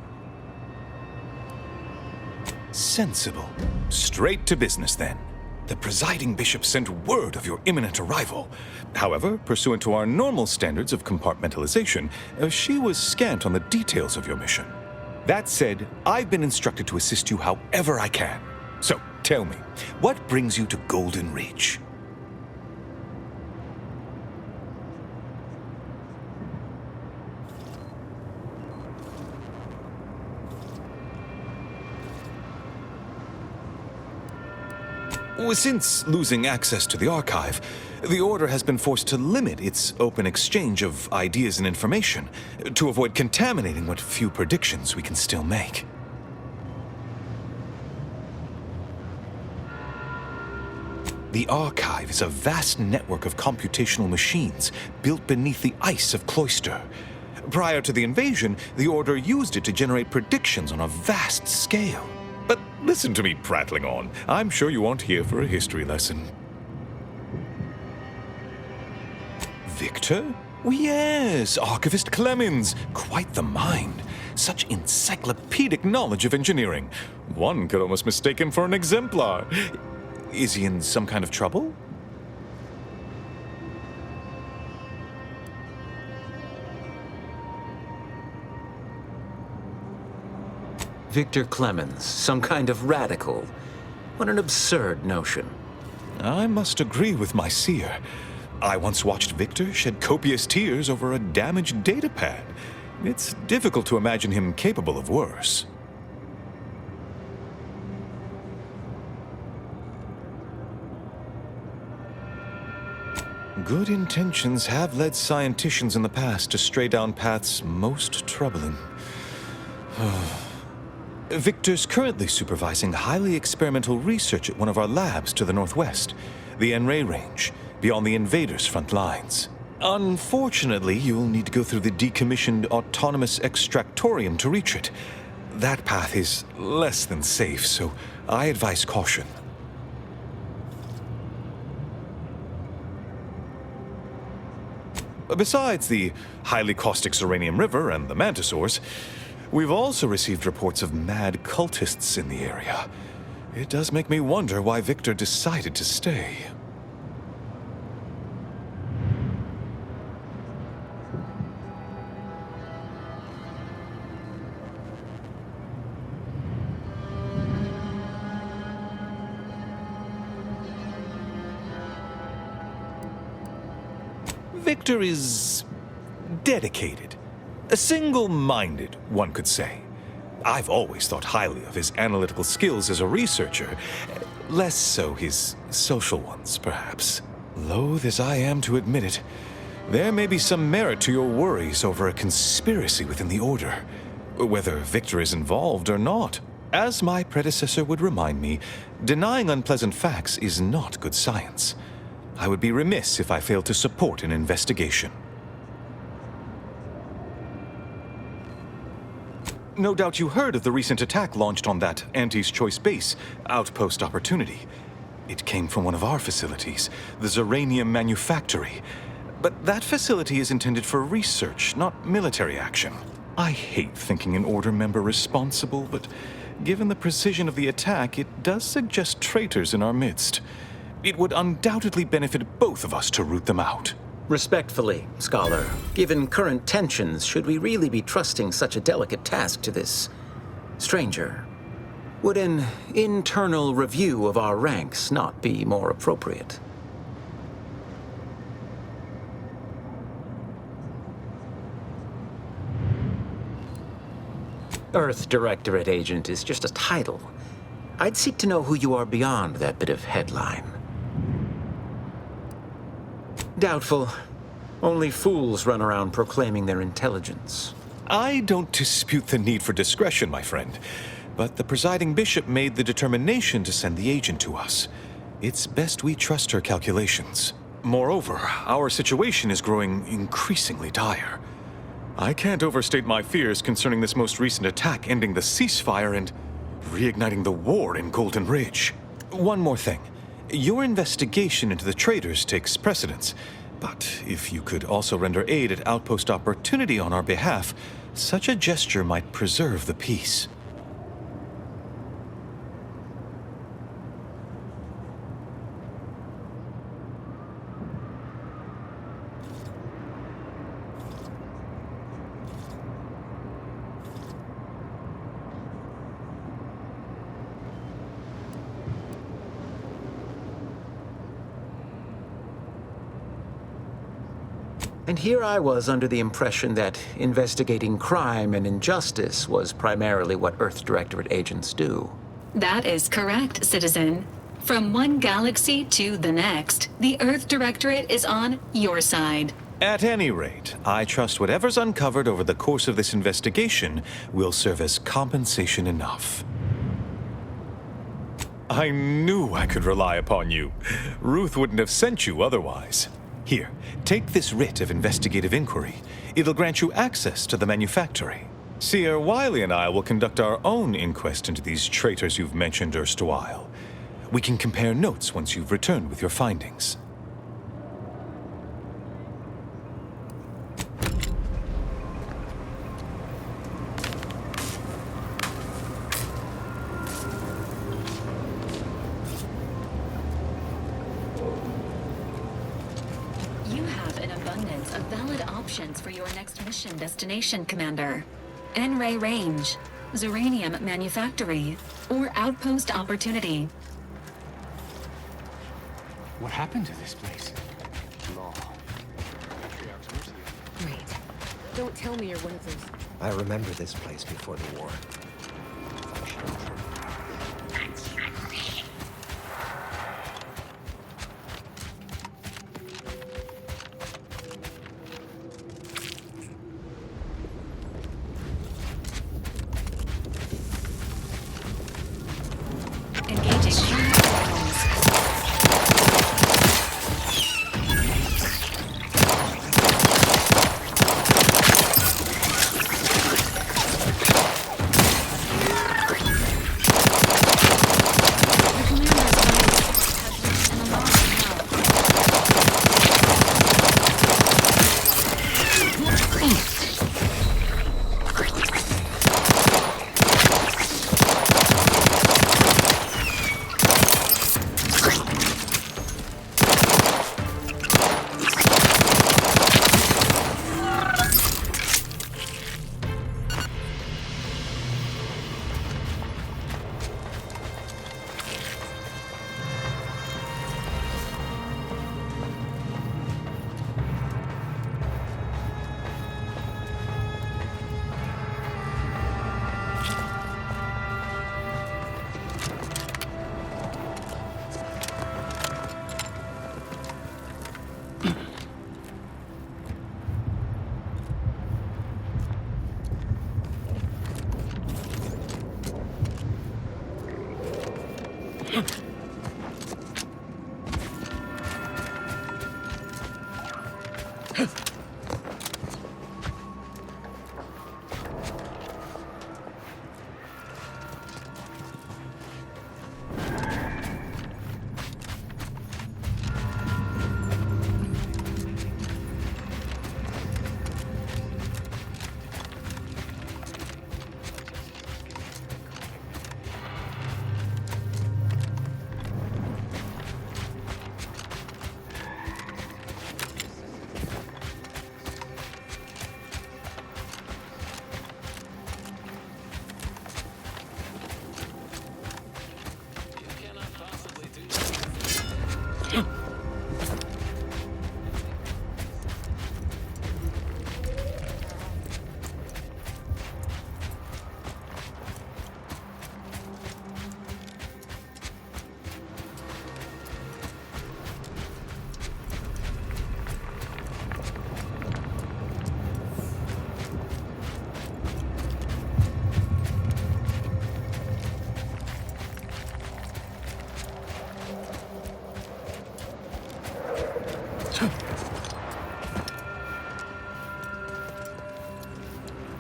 Sensible. Straight to business, then. The presiding bishop sent word of your imminent arrival. However, pursuant to our normal standards of compartmentalization, she was scant on the details of your mission. That said, I've been instructed to assist you however I can. So, tell me, what brings you to Golden Ridge? Since losing access to the archive, the Order has been forced to limit its open exchange of ideas and information to avoid contaminating what few predictions we can still make. The archive is a vast network of computational machines built beneath the ice of Cloister. Prior to the invasion, the Order used it to generate predictions on a vast scale. But listen to me prattling on. I'm sure you aren't here for a history lesson. Victor? Oh, yes, Archivist Clemens. Quite the mind. Such encyclopedic knowledge of engineering. One could almost mistake him for an exemplar. Is he in some kind of trouble? Victor Clemens, some kind of radical. What an absurd notion. I must agree with my seer. I once watched Victor shed copious tears over a damaged datapad. It's difficult to imagine him capable of worse. Good intentions have led scienticians in the past to stray down paths most troubling. Victor's currently supervising highly experimental research at one of our labs to the northwest, the N-Ray Range, beyond the invaders' front lines. Unfortunately, you'll need to go through the decommissioned autonomous extractorium to reach it. That path is less than safe, so I advise caution. Besides the highly caustic Serenium River and the Mantisaurs, we've also received reports of mad cultists in the area. It does make me wonder why Victor decided to stay. Victor is dedicated. Single-minded, one could say. I've always thought highly of his analytical skills as a researcher, less so his social ones, perhaps. Loath as I am to admit it, there may be some merit to your worries over a conspiracy within the Order, whether Victor is involved or not. As my predecessor would remind me, denying unpleasant facts is not good science. I would be remiss if I failed to support an investigation. No doubt you heard of the recent attack launched on that Anti's Choice base, Outpost Opportunity. It came from one of our facilities, the Zeranium Manufactory. But that facility is intended for research, not military action. I hate thinking an Order member responsible, but given the precision of the attack, it does suggest traitors in our midst. It would undoubtedly benefit both of us to root them out. Respectfully, Scholar, given current tensions, should we really be trusting such a delicate task to this stranger? Would an internal review of our ranks not be more appropriate? Earth Directorate Agent is just a title. I'd seek to know who you are beyond that bit of headline. Doubtful. Only fools run around proclaiming their intelligence. I don't dispute the need for discretion, my friend. But the presiding bishop made the determination to send the agent to us. It's best we trust her calculations. Moreover, our situation is growing increasingly dire. I can't overstate my fears concerning this most recent attack ending the ceasefire and reigniting the war in Golden Ridge. One more thing. Your investigation into the traitors takes precedence. But if you could also render aid at Outpost Opportunity on our behalf, such a gesture might preserve the peace. And here I was under the impression that investigating crime and injustice was primarily what Earth Directorate agents do. That is correct, citizen. From one galaxy to the next, the Earth Directorate is on your side. At any rate, I trust whatever's uncovered over the course of this investigation will serve as compensation enough. I knew I could rely upon you. Ruth wouldn't have sent you otherwise. Here, take this writ of investigative inquiry. It'll grant you access to the manufactory. Seer Wiley and I will conduct our own inquest into these traitors you've mentioned erstwhile. We can compare notes once you've returned with your findings. For your next mission destination, Commander. N-Ray Range, Zeranium Manufactory, or Outpost Opportunity. What happened to this place? Law. Great. Don't tell me you're one of those. I remember this place before the war.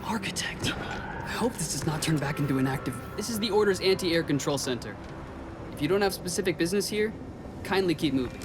Architect. I hope this does not turn back into an active... This is the Order's anti-air control center. If you don't have specific business here, kindly keep moving.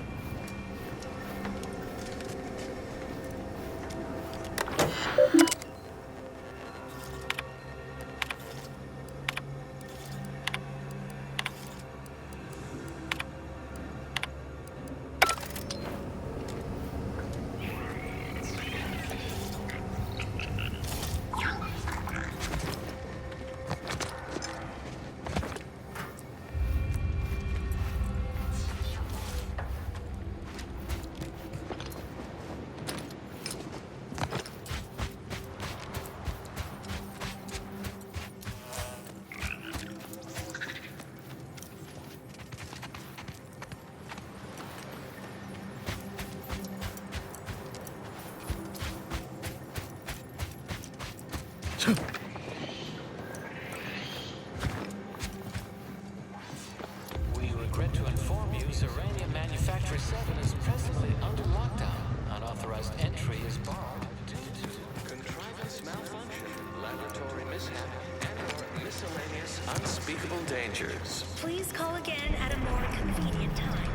We regret to inform you Zeranium Manufacturer 7 is presently under lockdown. Unauthorized entry is barred due to contrivance malfunction, laboratory mishap, and/or miscellaneous unspeakable dangers. Please call again at a more convenient time.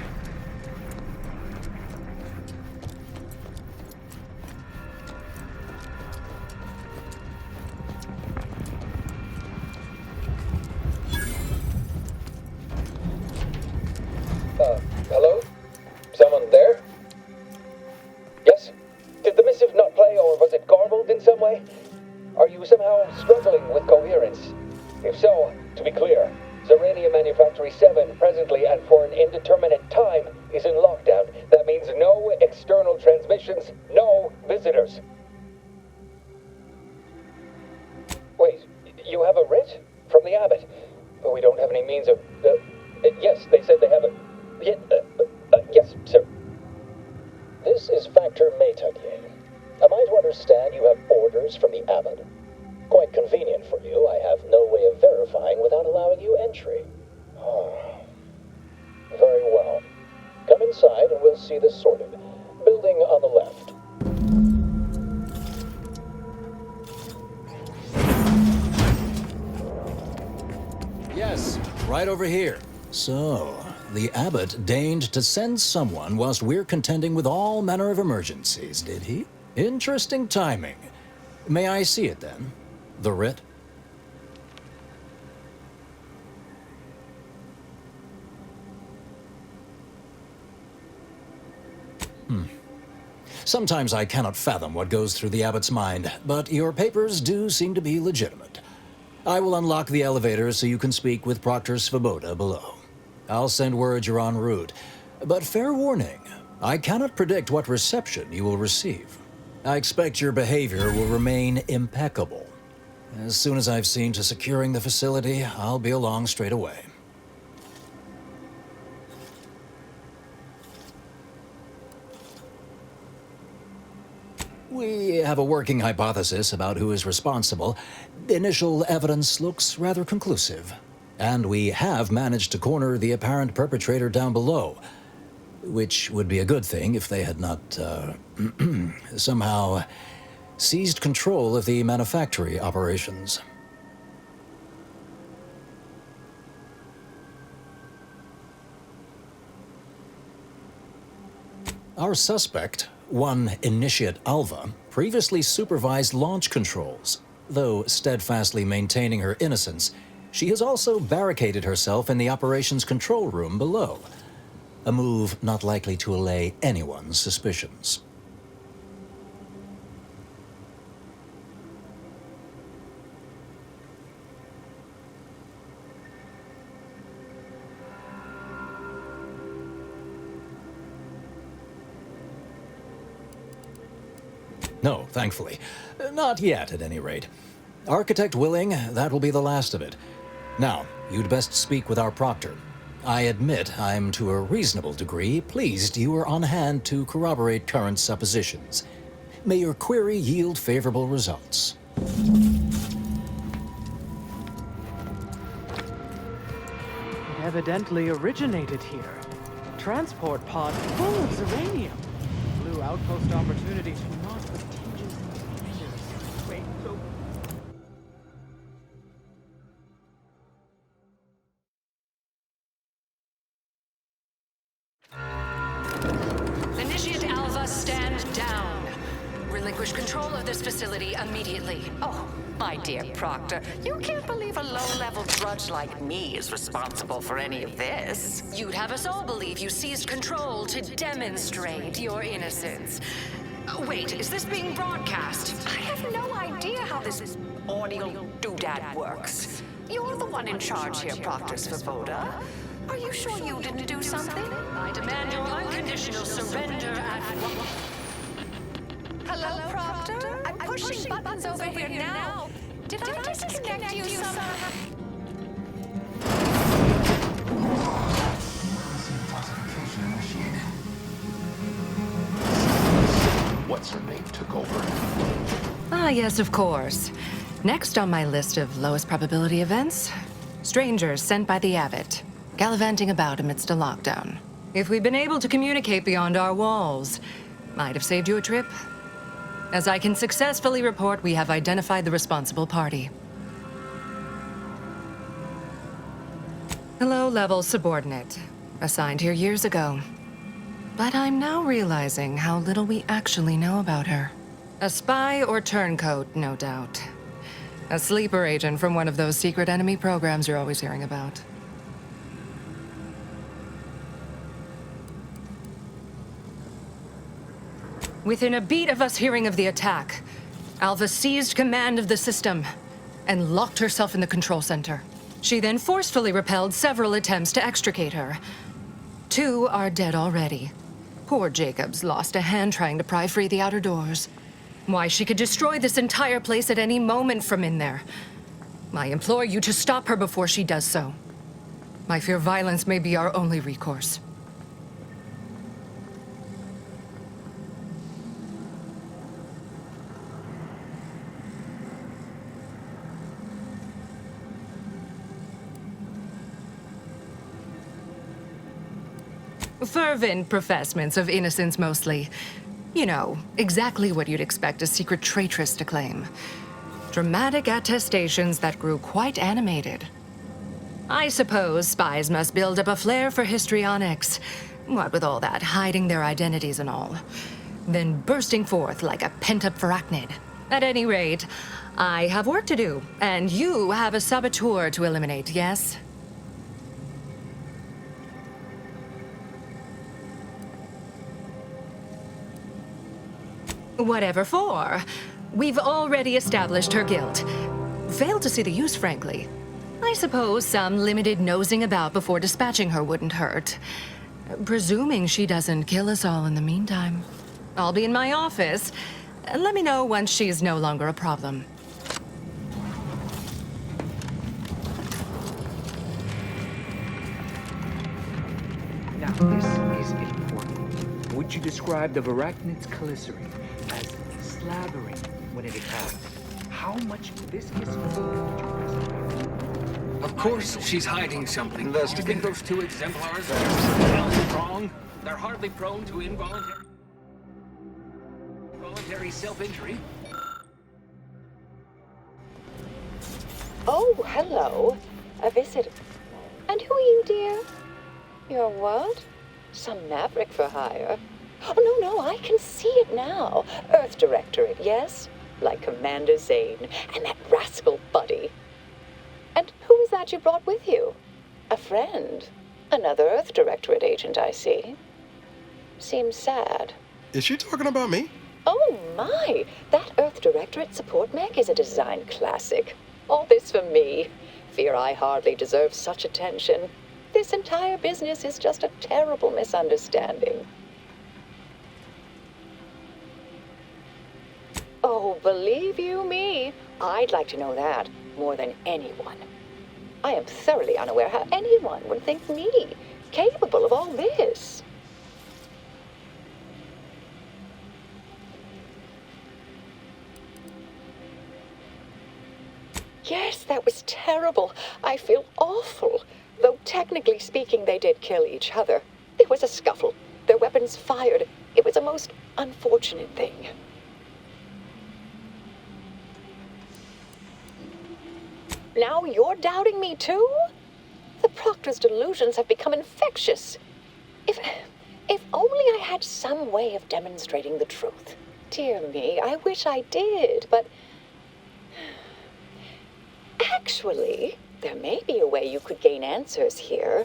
Hello? Someone there? Yes? Did the missive not play, or was it garbled in some way? Are you somehow struggling with coherence? If so, to be clear, Zeranium Manufactory 7 presently and for an indeterminate time is in lockdown. That means no external transmissions, no visitors. Wait, you have a writ? From the abbot? But we don't have any means of... yes, they said they have a... yes, sir. This is Factor Métaguier. Am I to understand you have orders from the abbot? Quite convenient for you. I have no way of verifying without allowing you entry. Oh. Very well. Come inside and we'll see this sorted. Building on the left. Yes, right over here. So, the abbot deigned to send someone whilst we're contending with all manner of emergencies, did he? Interesting timing. May I see it then? The writ? Sometimes I cannot fathom what goes through the abbot's mind, but your papers do seem to be legitimate. I will unlock the elevator so you can speak with Proctor Svoboda below. I'll send word you're en route, but fair warning, I cannot predict what reception you will receive. I expect your behavior will remain impeccable. As soon as I've seen to securing the facility, I'll be along straight away. We have a working hypothesis about who is responsible. Initial evidence looks rather conclusive. And we have managed to corner the apparent perpetrator down below, which would be a good thing if they had not, somehow seized control of the manufactory operations. Our suspect, one Initiate Alva, previously supervised launch controls. Though steadfastly maintaining her innocence, she has also barricaded herself in the operations control room below. A move not likely to allay anyone's suspicions. No, thankfully. Not yet, at any rate. Architect willing, that will be the last of it. Now, you'd best speak with our proctor. I admit I'm to a reasonable degree pleased you are on hand to corroborate current suppositions. May your query yield favorable results. It evidently originated here. Transport pod full of Zeranium. Flew outpost opportunities were not but tinges and fingers. Wait, so... Initiate Alpha, stand down. Relinquish control of this facility immediately. Oh, my dear Proctor, you can't believe a low-level drudge like me is responsible for any of this. You'd have us all believe you seized control to demonstrate your innocence. Wait, is this being broadcast? I have no idea how this audio doodad works. You're the one in charge here, Proctor Svoboda. Are you sure you didn't do something? I demand your unconditional surrender at once. Hello, Proctor? I'm pushing buttons over here now. Did I disconnect you somehow? What's her name took over? Ah, yes, of course. Next on my list of lowest probability events, strangers sent by the Abbot, gallivanting about amidst a lockdown. If we'd been able to communicate beyond our walls, might have saved you a trip. As I can successfully report, we have identified the responsible party. A low-level subordinate, assigned here years ago. But I'm now realizing how little we actually know about her. A spy or turncoat, no doubt. A sleeper agent from one of those secret enemy programs you're always hearing about. Within a beat of us hearing of the attack, Alva seized command of the system and locked herself in the control center. She then forcefully repelled several attempts to extricate her. 2 are dead already. Poor Jacobs lost a hand trying to pry free the outer doors. Why, she could destroy this entire place at any moment from in there. I implore you to stop her before she does so. I fear violence may be our only recourse. Fervent professements of innocence, mostly. You know, exactly what you'd expect a secret traitress to claim. Dramatic attestations that grew quite animated. I suppose spies must build up a flair for histrionics, what with all that hiding their identities and all. Then bursting forth like a pent-up arachnid. At any rate, I have work to do, and you have a saboteur to eliminate, yes? Whatever for. We've already established her guilt. Failed to see the use, frankly. I suppose some limited nosing about before dispatching her wouldn't hurt. Presuming she doesn't kill us all in the meantime. I'll be in my office. Let me know once she's no longer a problem. Now, this is important. Would you describe the Varachnid's Calicity as slathering when it attacks? How much viscous fluid would you present? Of course she's hiding something. Investigate. You think those 2 exemplars are wrong? They're hardly prone to involuntary self-injury. Oh, hello. A visit. And who are you, dear? You're what? Some maverick for hire. Oh, no, I can see it now. Earth Directorate, yes? Like Commander Zane and that rascal Buddy. And who is that you brought with you? A friend? Another Earth Directorate agent, I see. Seems sad. Is she talking about me? Oh, my. That Earth Directorate support mech is a design classic. All this for me. Fear I hardly deserve such attention. This entire business is just a terrible misunderstanding. Oh, believe you me, I'd like to know that more than anyone. I am thoroughly unaware how anyone would think me capable of all this. Yes, that was terrible. I feel awful. Though technically speaking, they did kill each other. There was a scuffle. Their weapons fired. It was a most unfortunate thing. Now you're doubting me too? The Proctor's delusions have become infectious. If only I had some way of demonstrating the truth. Dear me, I wish I did, but... Actually, there may be a way you could gain answers here.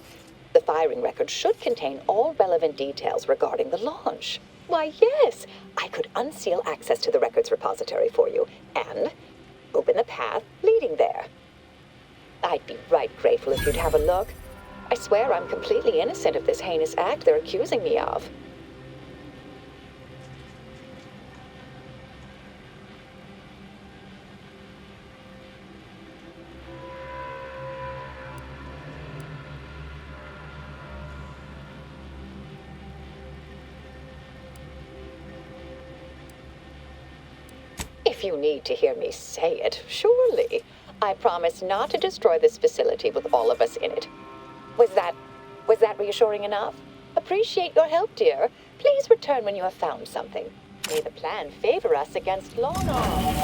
The firing record should contain all relevant details regarding the launch. Why, yes, I could unseal access to the records repository for you and open the path leading there. I'd be right grateful if you'd have a look. I swear I'm completely innocent of this heinous act they're accusing me of. If you need to hear me say it, surely. I promise not to destroy this facility with all of us in it. Was that reassuring enough? Appreciate your help, dear. Please return when you have found something. May the plan favor us against long arms.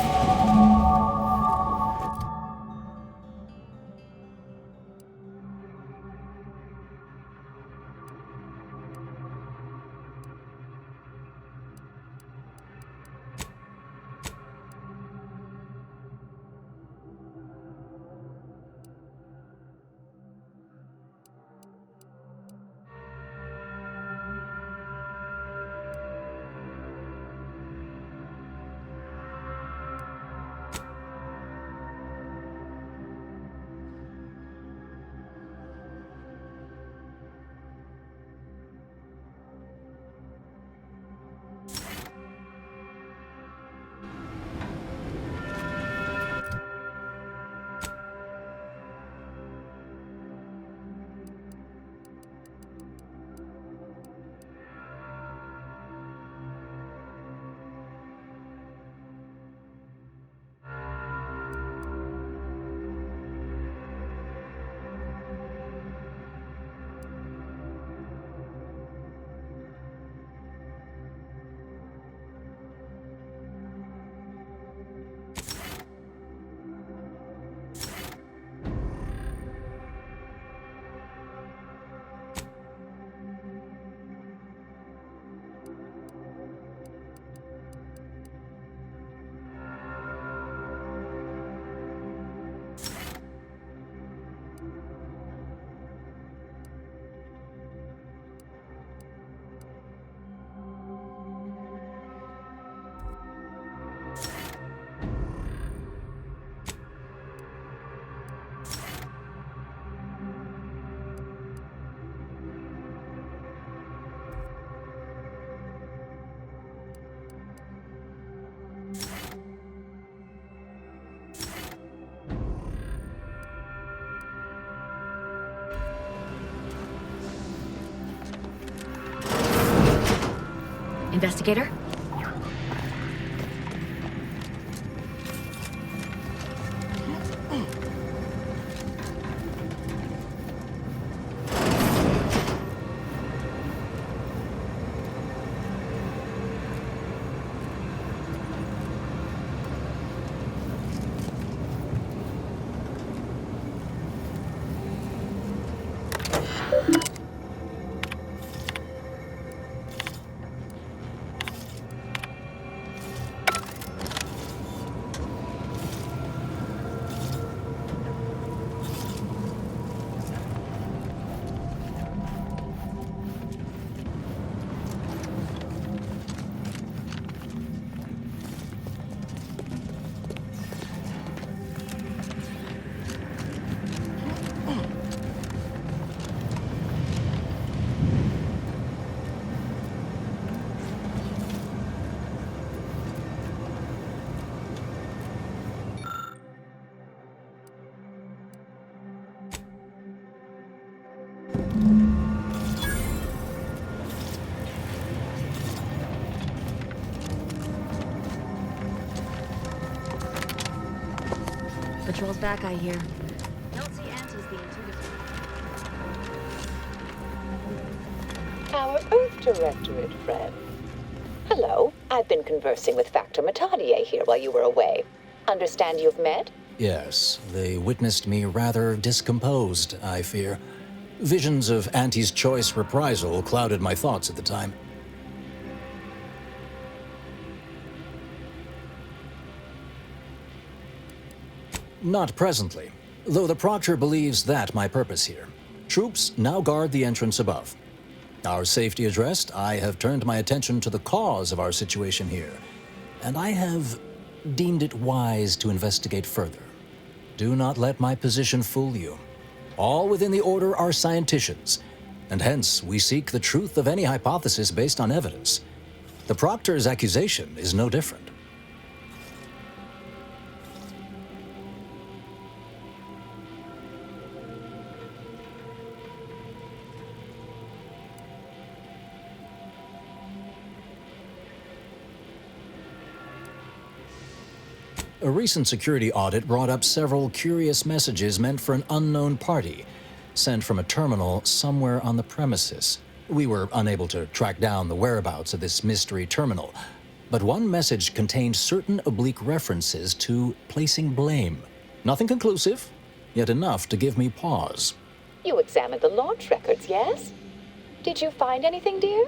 Investigator? Patrol's back, I hear. Don't see Auntie's being too defensive. Our Earth Directorate friend. Hello. I've been conversing with Factor Matadier here while you were away. Understand you've met? Yes, they witnessed me rather discomposed, I fear. Visions of Auntie's choice reprisal clouded my thoughts at the time. Not presently, though the Proctor believes that my purpose here. Troops now guard the entrance above. Our safety addressed, I have turned my attention to the cause of our situation here, and I have deemed it wise to investigate further. Do not let my position fool you. All within the Order are scienticians, and hence we seek the truth of any hypothesis based on evidence. The Proctor's accusation is no different. A recent security audit brought up several curious messages meant for an unknown party, sent from a terminal somewhere on the premises. We were unable to track down the whereabouts of this mystery terminal, but one message contained certain oblique references to placing blame. Nothing conclusive, yet enough to give me pause. You examined the launch records, yes? Did you find anything, dear?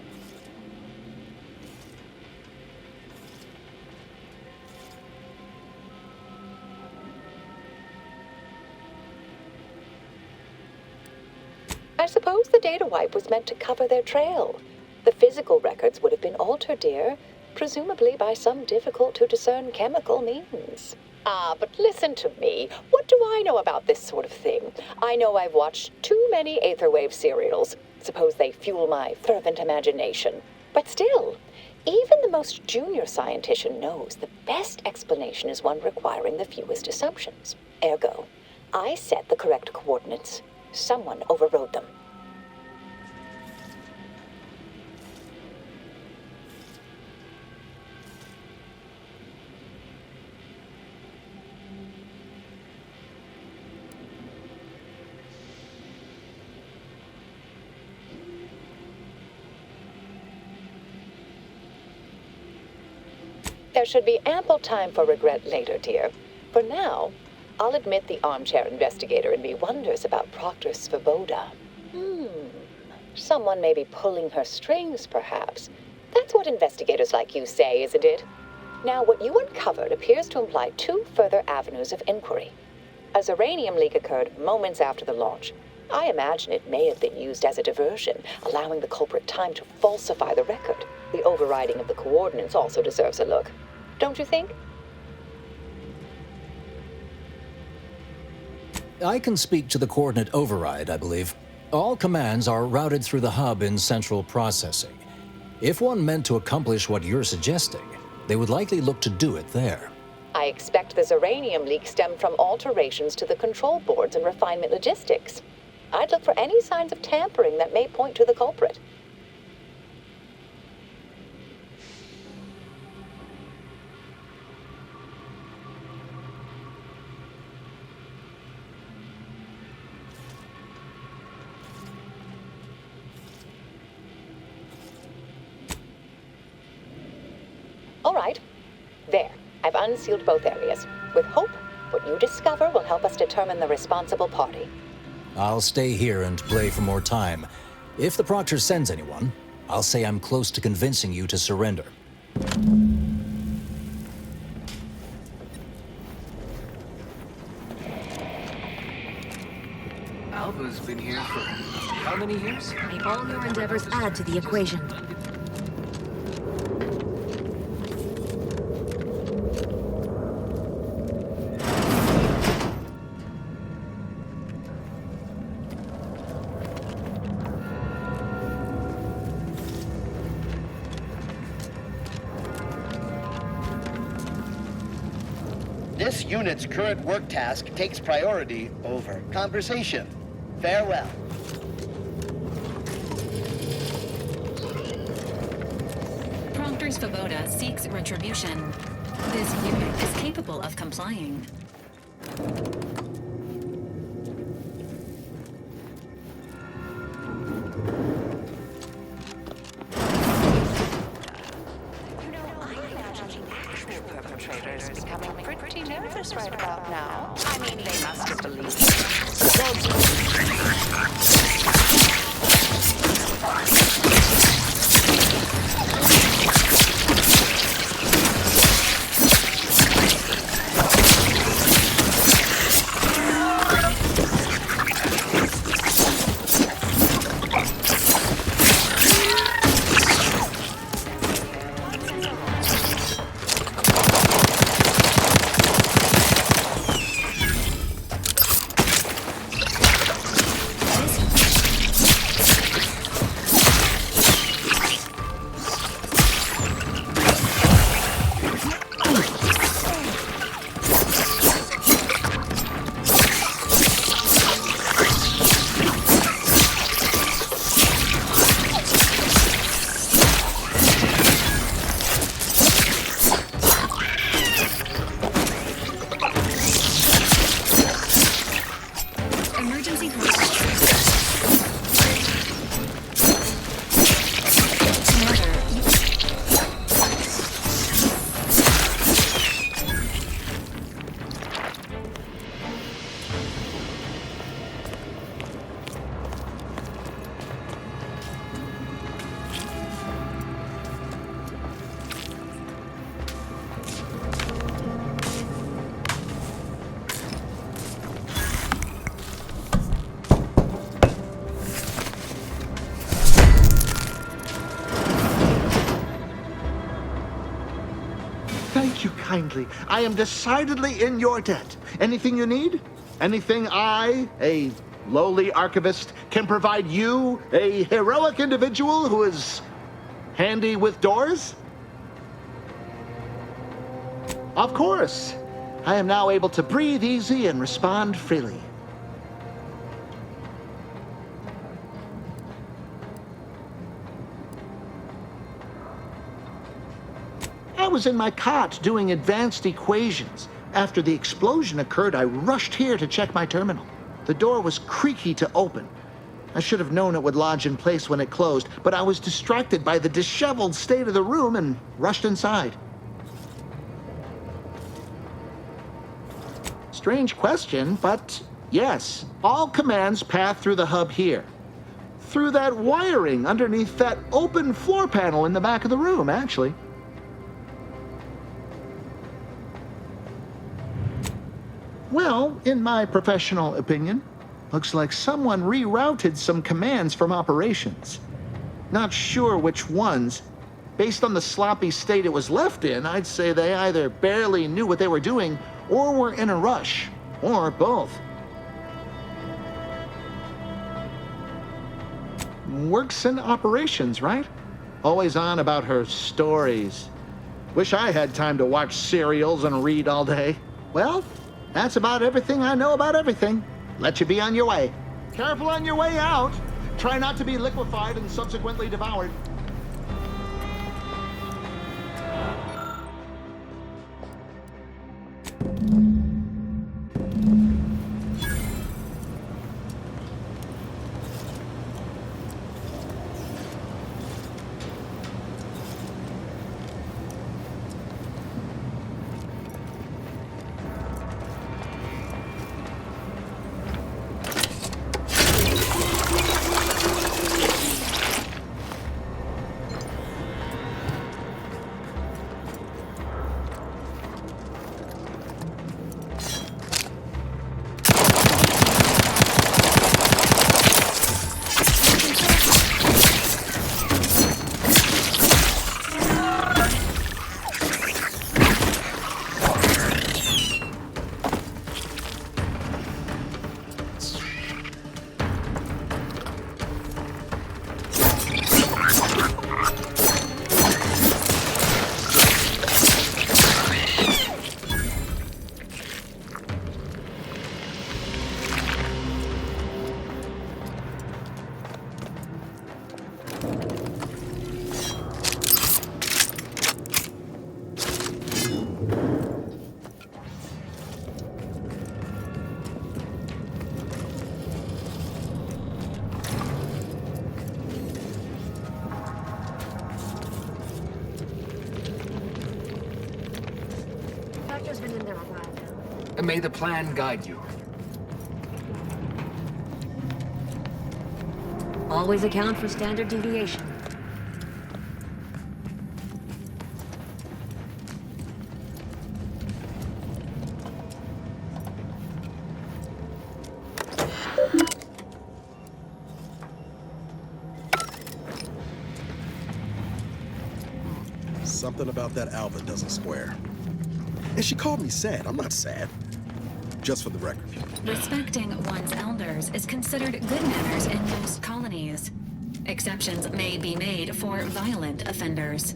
I suppose the data wipe was meant to cover their trail. The physical records would have been altered, dear, presumably by some difficult-to-discern chemical means. But listen to me. What do I know about this sort of thing? I know I've watched too many Aetherwave serials. Suppose they fuel my fervent imagination. But still, even the most junior scientist knows the best explanation is one requiring the fewest assumptions. Ergo, I set the correct coordinates. Someone overrode them. There should be ample time for regret later, dear. For now, I'll admit the armchair investigator in me wonders about Proctor Svoboda. Someone may be pulling her strings, perhaps. That's what investigators like you say, isn't it? Now, what you uncovered appears to imply two further avenues of inquiry. A uranium leak occurred moments after the launch. I imagine it may have been used as a diversion, allowing the culprit time to falsify the record. The overriding of the coordinates also deserves a look. Don't you think? I can speak to the coordinate override, I believe. All commands are routed through the hub in central processing. If one meant to accomplish what you're suggesting, they would likely look to do it there. I expect the uranium leak stemmed from alterations to the control boards and refinement logistics. I'd look for any signs of tampering that may point to the culprit. All right. There. I've unsealed both areas. With hope, what you discover will help us determine the responsible party. I'll stay here and play for more time. If the Proctor sends anyone, I'll say I'm close to convincing you to surrender. Alpha's been here for how many years? May all your endeavors add to the equation. This unit's current work task takes priority over conversation. Farewell. Proctor Svoboda seeks retribution. This unit is capable of complying. pretty nervous right about now. I mean, they must have believed Thank you kindly. I am decidedly in your debt. Anything you need? Anything I, a lowly archivist, can provide you, a heroic individual who is handy with doors? Of course. I am now able to breathe easy and respond freely. I was in my cot doing advanced equations. After the explosion occurred, I rushed here to check my terminal. The door was creaky to open. I should have known it would lodge in place when it closed, but I was distracted by the disheveled state of the room and rushed inside. Strange question, but yes, all commands pass through the hub here. Through that wiring underneath that open floor panel in the back of the room, actually. Well, in my professional opinion, looks like someone rerouted some commands from operations. Not sure which ones. Based on the sloppy state it was left in, I'd say they either barely knew what they were doing or were in a rush, or both. Works in operations, right? Always on about her stories. Wish I had time to watch serials and read all day. Well, that's about everything I know about everything. Let you be on your way. Careful on your way out. Try not to be liquefied and subsequently devoured. Doctor's been in there a while. and may the plan guide you. Always account for standard deviation. Something about that Alva doesn't square. And she called me sad. I'm not sad. Just for the record. Respecting one's elders is considered good manners in most colonies. Exceptions may be made for violent offenders.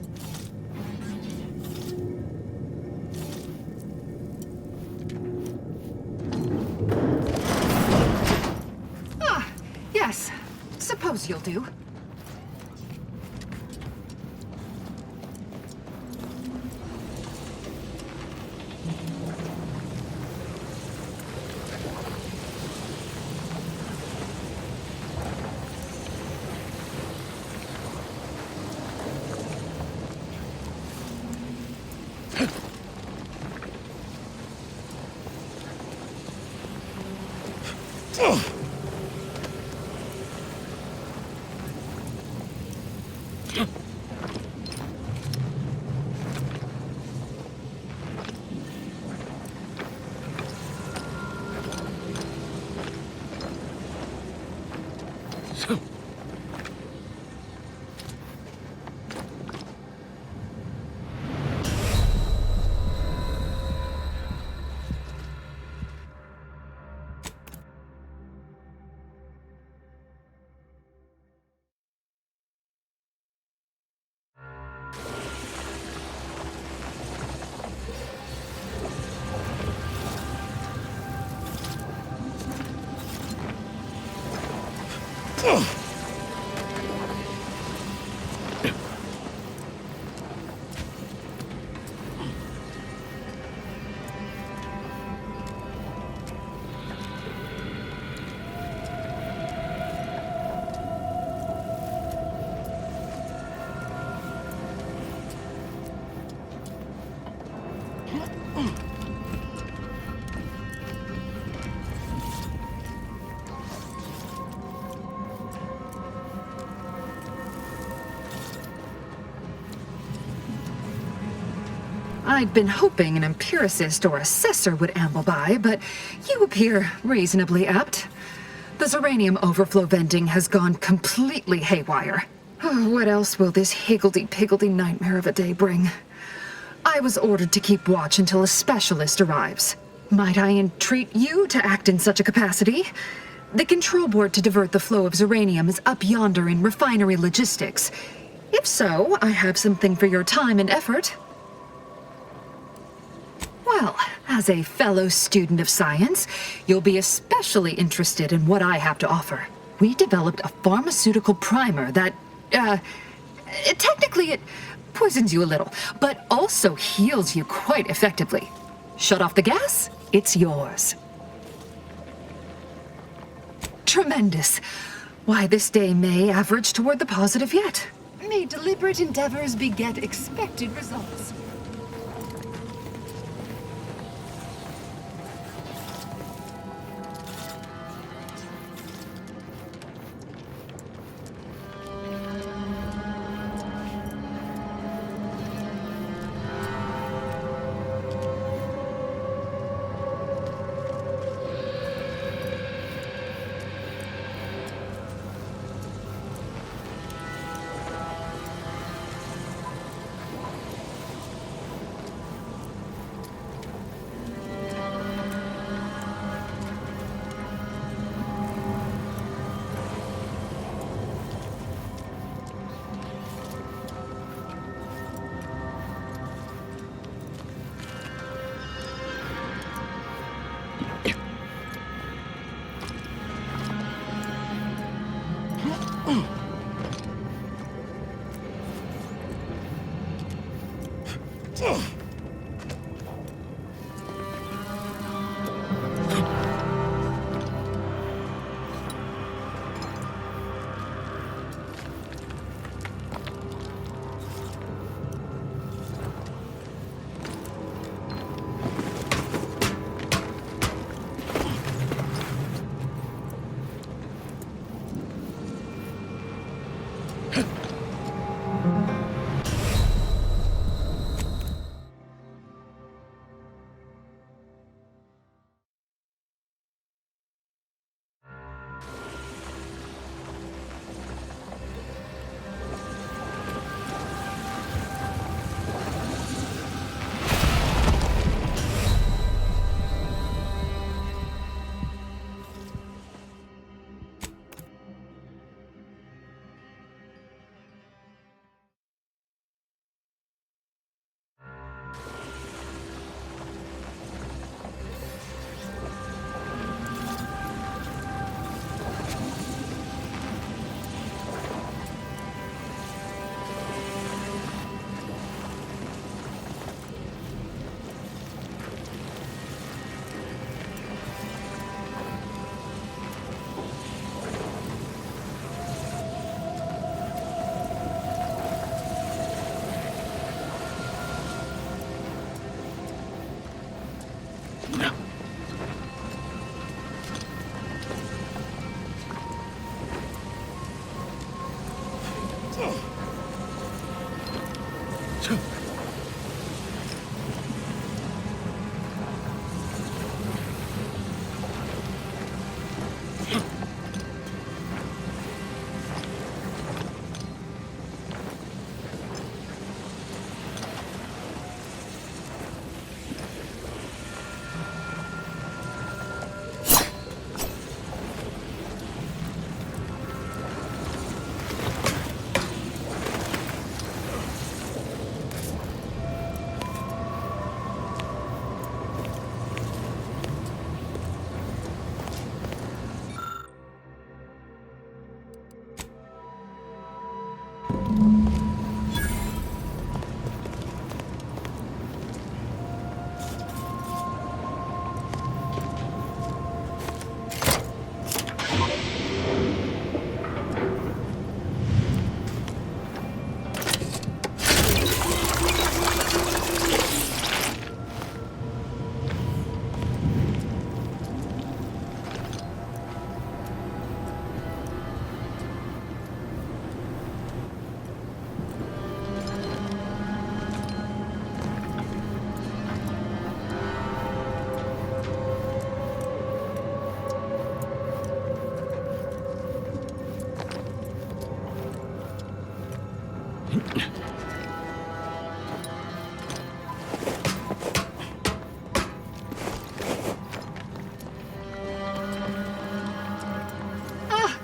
Ah, yes. Suppose you'll do. I'd been hoping an empiricist or assessor would amble by, but you appear reasonably apt. The Zeranium overflow venting has gone completely haywire. Oh, what else will this higgledy-piggledy nightmare of a day bring? I was ordered to keep watch until a specialist arrives. Might I entreat you to act in such a capacity? The control board to divert the flow of Zeranium is up yonder in refinery logistics. If so, I have something for your time and effort. Well, as a fellow student of science, you'll be especially interested in what I have to offer. We developed a pharmaceutical primer that, technically it poisons you a little, but also heals you quite effectively. Shut off the gas, it's yours. Tremendous. Why, this day may average toward the positive yet. May deliberate endeavors beget expected results.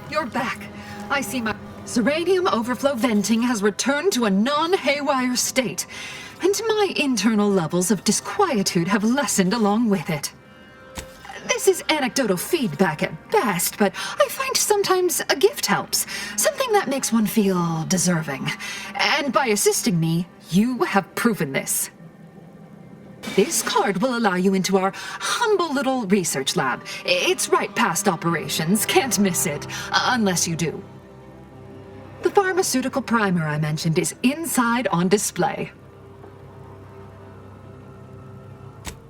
You're back. I see my Zeranium overflow venting has returned to a non-haywire state, and my internal levels of disquietude have lessened along with it. This is anecdotal feedback at best, but I find sometimes a gift helps, something that makes one feel deserving. And by assisting me, you have proven this. This card will allow you into our humble little research lab. It's right past operations, can't miss it, unless you do. The pharmaceutical primer I mentioned is inside on display.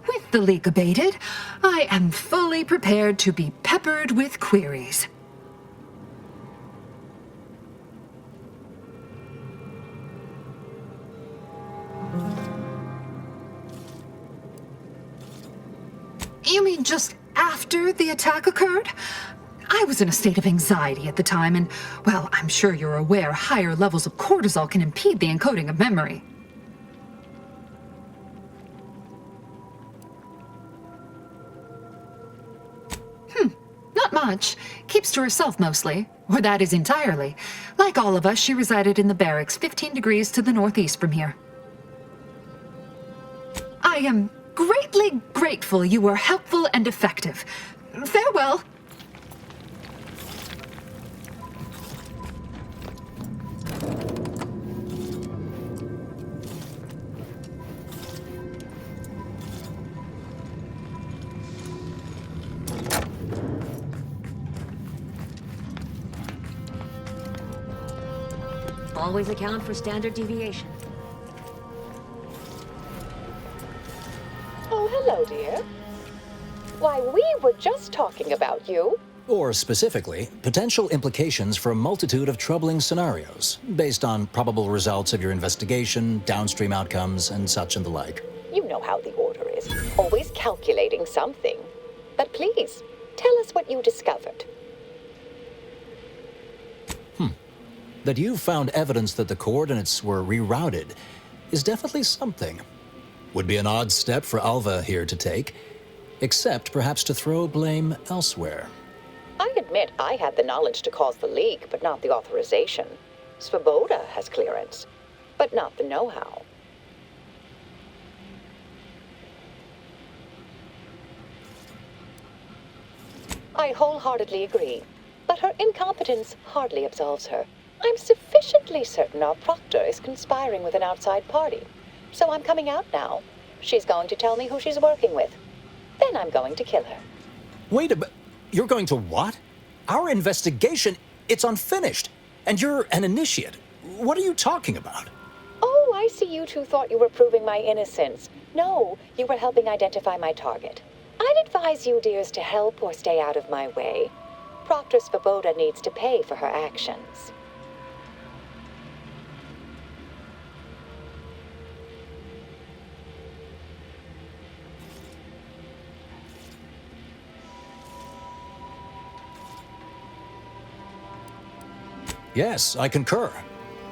With the leak abated, I am fully prepared to be peppered with queries. You mean just after the attack occurred? I was in a state of anxiety at the time, and, well, I'm sure you're aware higher levels of cortisol can impede the encoding of memory. Not much. Keeps to herself mostly, or that is entirely. Like all of us, she resided in the barracks 15 degrees to the northeast from here. I am greatly grateful you were helpful and effective. Farewell. Always account for standard deviation. Oh, hello, dear. Why, we were just talking about you. Or specifically, potential implications for a multitude of troubling scenarios, based on probable results of your investigation, downstream outcomes, and such and the like. You know how the Order is. Always calculating something. But please, tell us what you discovered. That you found evidence that the coordinates were rerouted is definitely something. Would be an odd step for Alva here to take, except perhaps to throw blame elsewhere. I admit I had the knowledge to cause the leak, but not the authorization. Svoboda has clearance, but not the know-how. I wholeheartedly agree, but her incompetence hardly absolves her. I'm sufficiently certain our proctor is conspiring with an outside party, so I'm coming out now. She's going to tell me who she's working with. Then I'm going to kill her. Wait a minute. You're going to what? Our investigation, it's unfinished. And you're an initiate. What are you talking about? Oh, I see you two thought you were proving my innocence. No, you were helping identify my target. I'd advise you, dears, to help or stay out of my way. Proctor Svoboda needs to pay for her actions. Yes, I concur.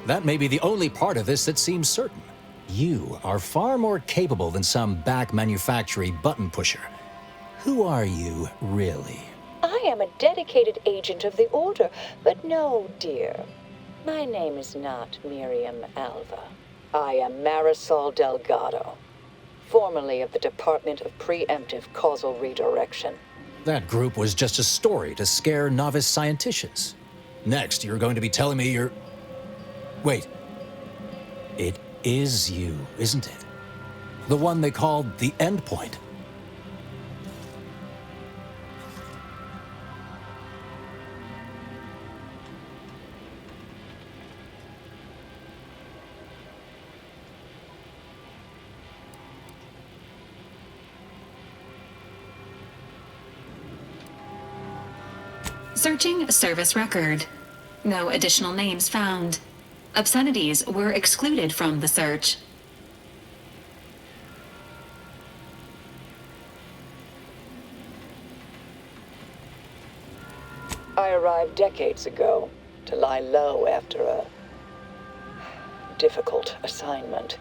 That may be the only part of this that seems certain. You are far more capable than some back manufactory button pusher. Who are you, really? I am a dedicated agent of the Order, but no, dear. My name is not Miriam Alva. I am Marisol Delgado, formerly of the Department of Preemptive Causal Redirection. That group was just a story to scare novice scienticians. Next, you're going to be telling me you're... Wait. It is you, isn't it? The one they called the Endpoint. Searching service record. No additional names found. Obscenities were excluded from the search. I arrived decades ago to lie low after a difficult assignment.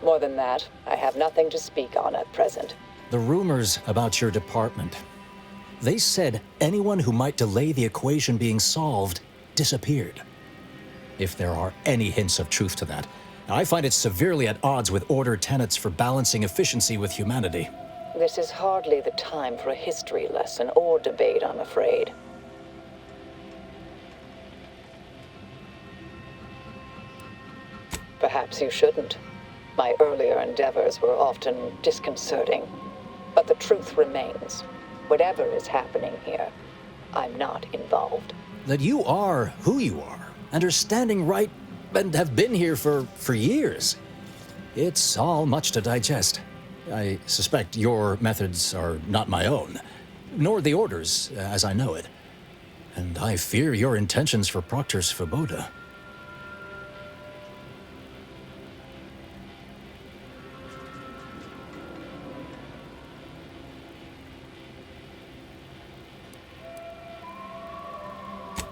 More than that, I have nothing to speak on at present. The rumors about your department. They said anyone who might delay the equation being solved disappeared. If there are any hints of truth to that, I find it severely at odds with Order tenets for balancing efficiency with humanity. This is hardly the time for a history lesson or debate, I'm afraid. Perhaps you shouldn't. My earlier endeavors were often disconcerting. But the truth remains. Whatever is happening here, I'm not involved. That you are who you are, and are standing right, and have been here for years. It's all much to digest. I suspect your methods are not my own, nor the Order's, as I know it. And I fear your intentions for Proctor Svoboda.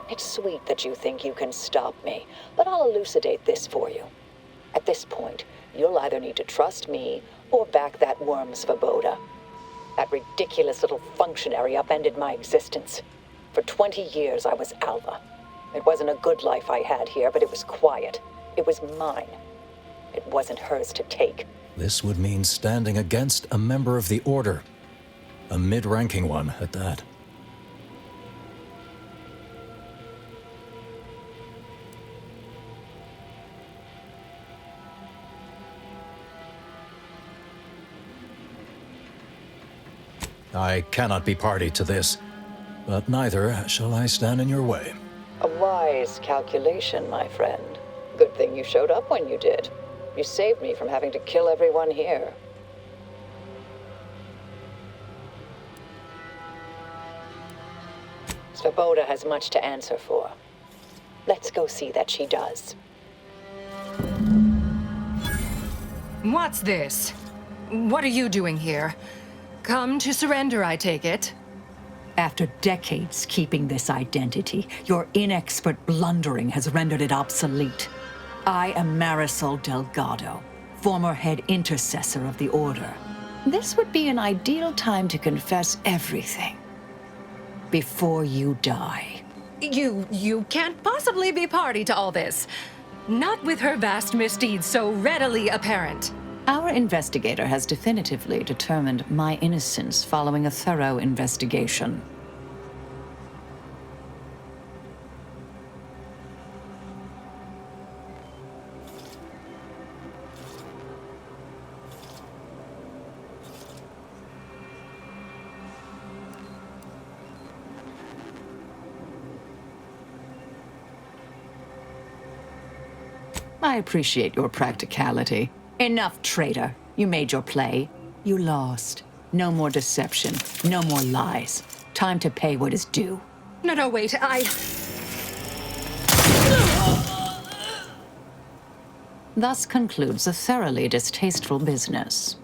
It's sweet that you think you can stop me, but I'll elucidate this for you. At this point, you'll either need to trust me or back that worm Svoboda. That ridiculous little functionary upended my existence. For 20 years, I was Alva. It wasn't a good life I had here, but it was quiet. It was mine. It wasn't hers to take. This would mean standing against a member of the Order. A mid-ranking one, at that. I cannot be party to this, but neither shall I stand in your way. A wise calculation, my friend. Good thing you showed up when you did. You saved me from having to kill everyone here. Svoboda has much to answer for. Let's go see that she does. What's this? What are you doing here? Come to surrender, I take it. After decades keeping this identity, your inexpert blundering has rendered it obsolete. I am Marisol Delgado, former head intercessor of the Order. This would be an ideal time to confess everything. Before you die. You can't possibly be party to all this. Not with her vast misdeeds so readily apparent. Our investigator has definitively determined my innocence following a thorough investigation. I appreciate your practicality. Enough, traitor. You made your play. You lost. No more deception. No more lies. Time to pay what is due. No, wait, Thus concludes a thoroughly distasteful business.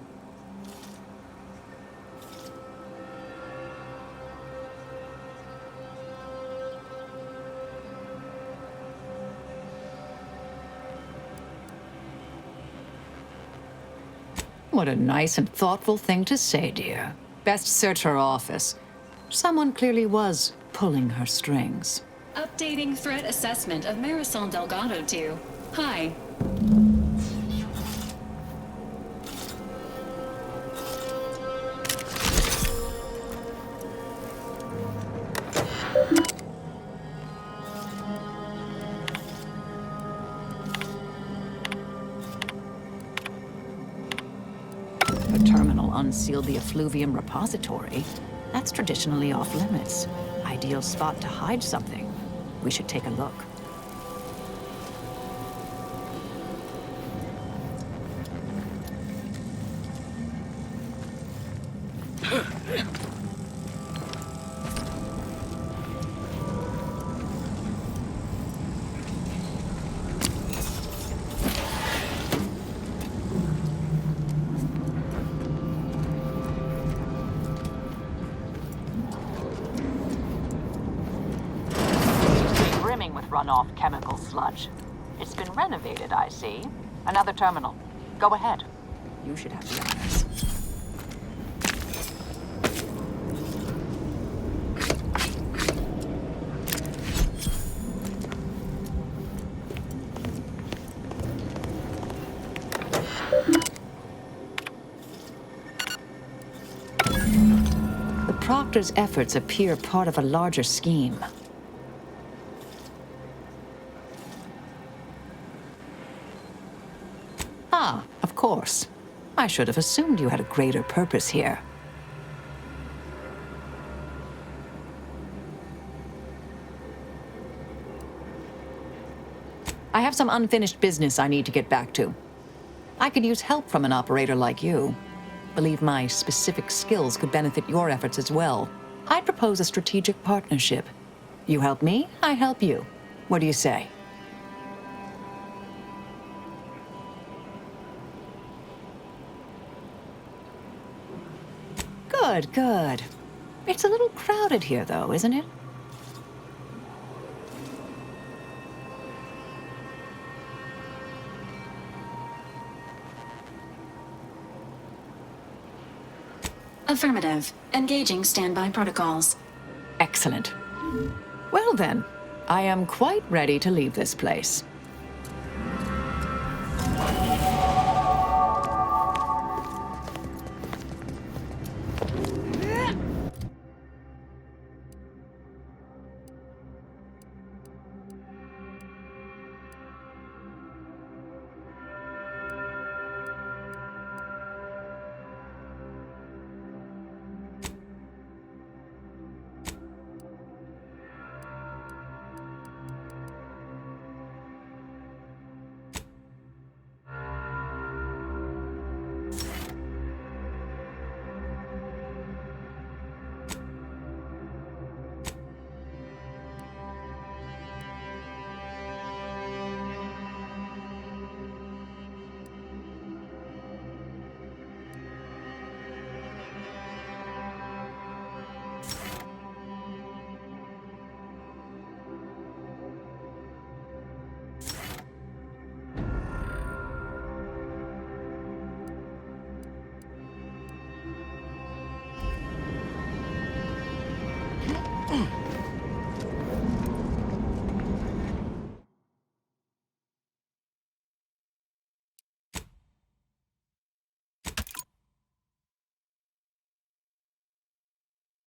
What a nice and thoughtful thing to say, dear. Best search her office. Someone clearly was pulling her strings. Updating threat assessment of Marisol Delgado to Hi. The terminal unsealed the effluvium repository. That's traditionally off limits. Ideal spot to hide something. We should take a look. Brimming with runoff chemical sludge. It's been renovated, I see. Another terminal. Go ahead. You should have the honors. The Proctor's efforts appear part of a larger scheme. Ah, of course. I should have assumed you had a greater purpose here. I have some unfinished business I need to get back to. I could use help from an operator like you. Believe my specific skills could benefit your efforts as well. I'd propose a strategic partnership. You help me, I help you. What do you say? Good, good. It's a little crowded here, though, isn't it? Affirmative. Engaging standby protocols. Excellent. Well then, I am quite ready to leave this place.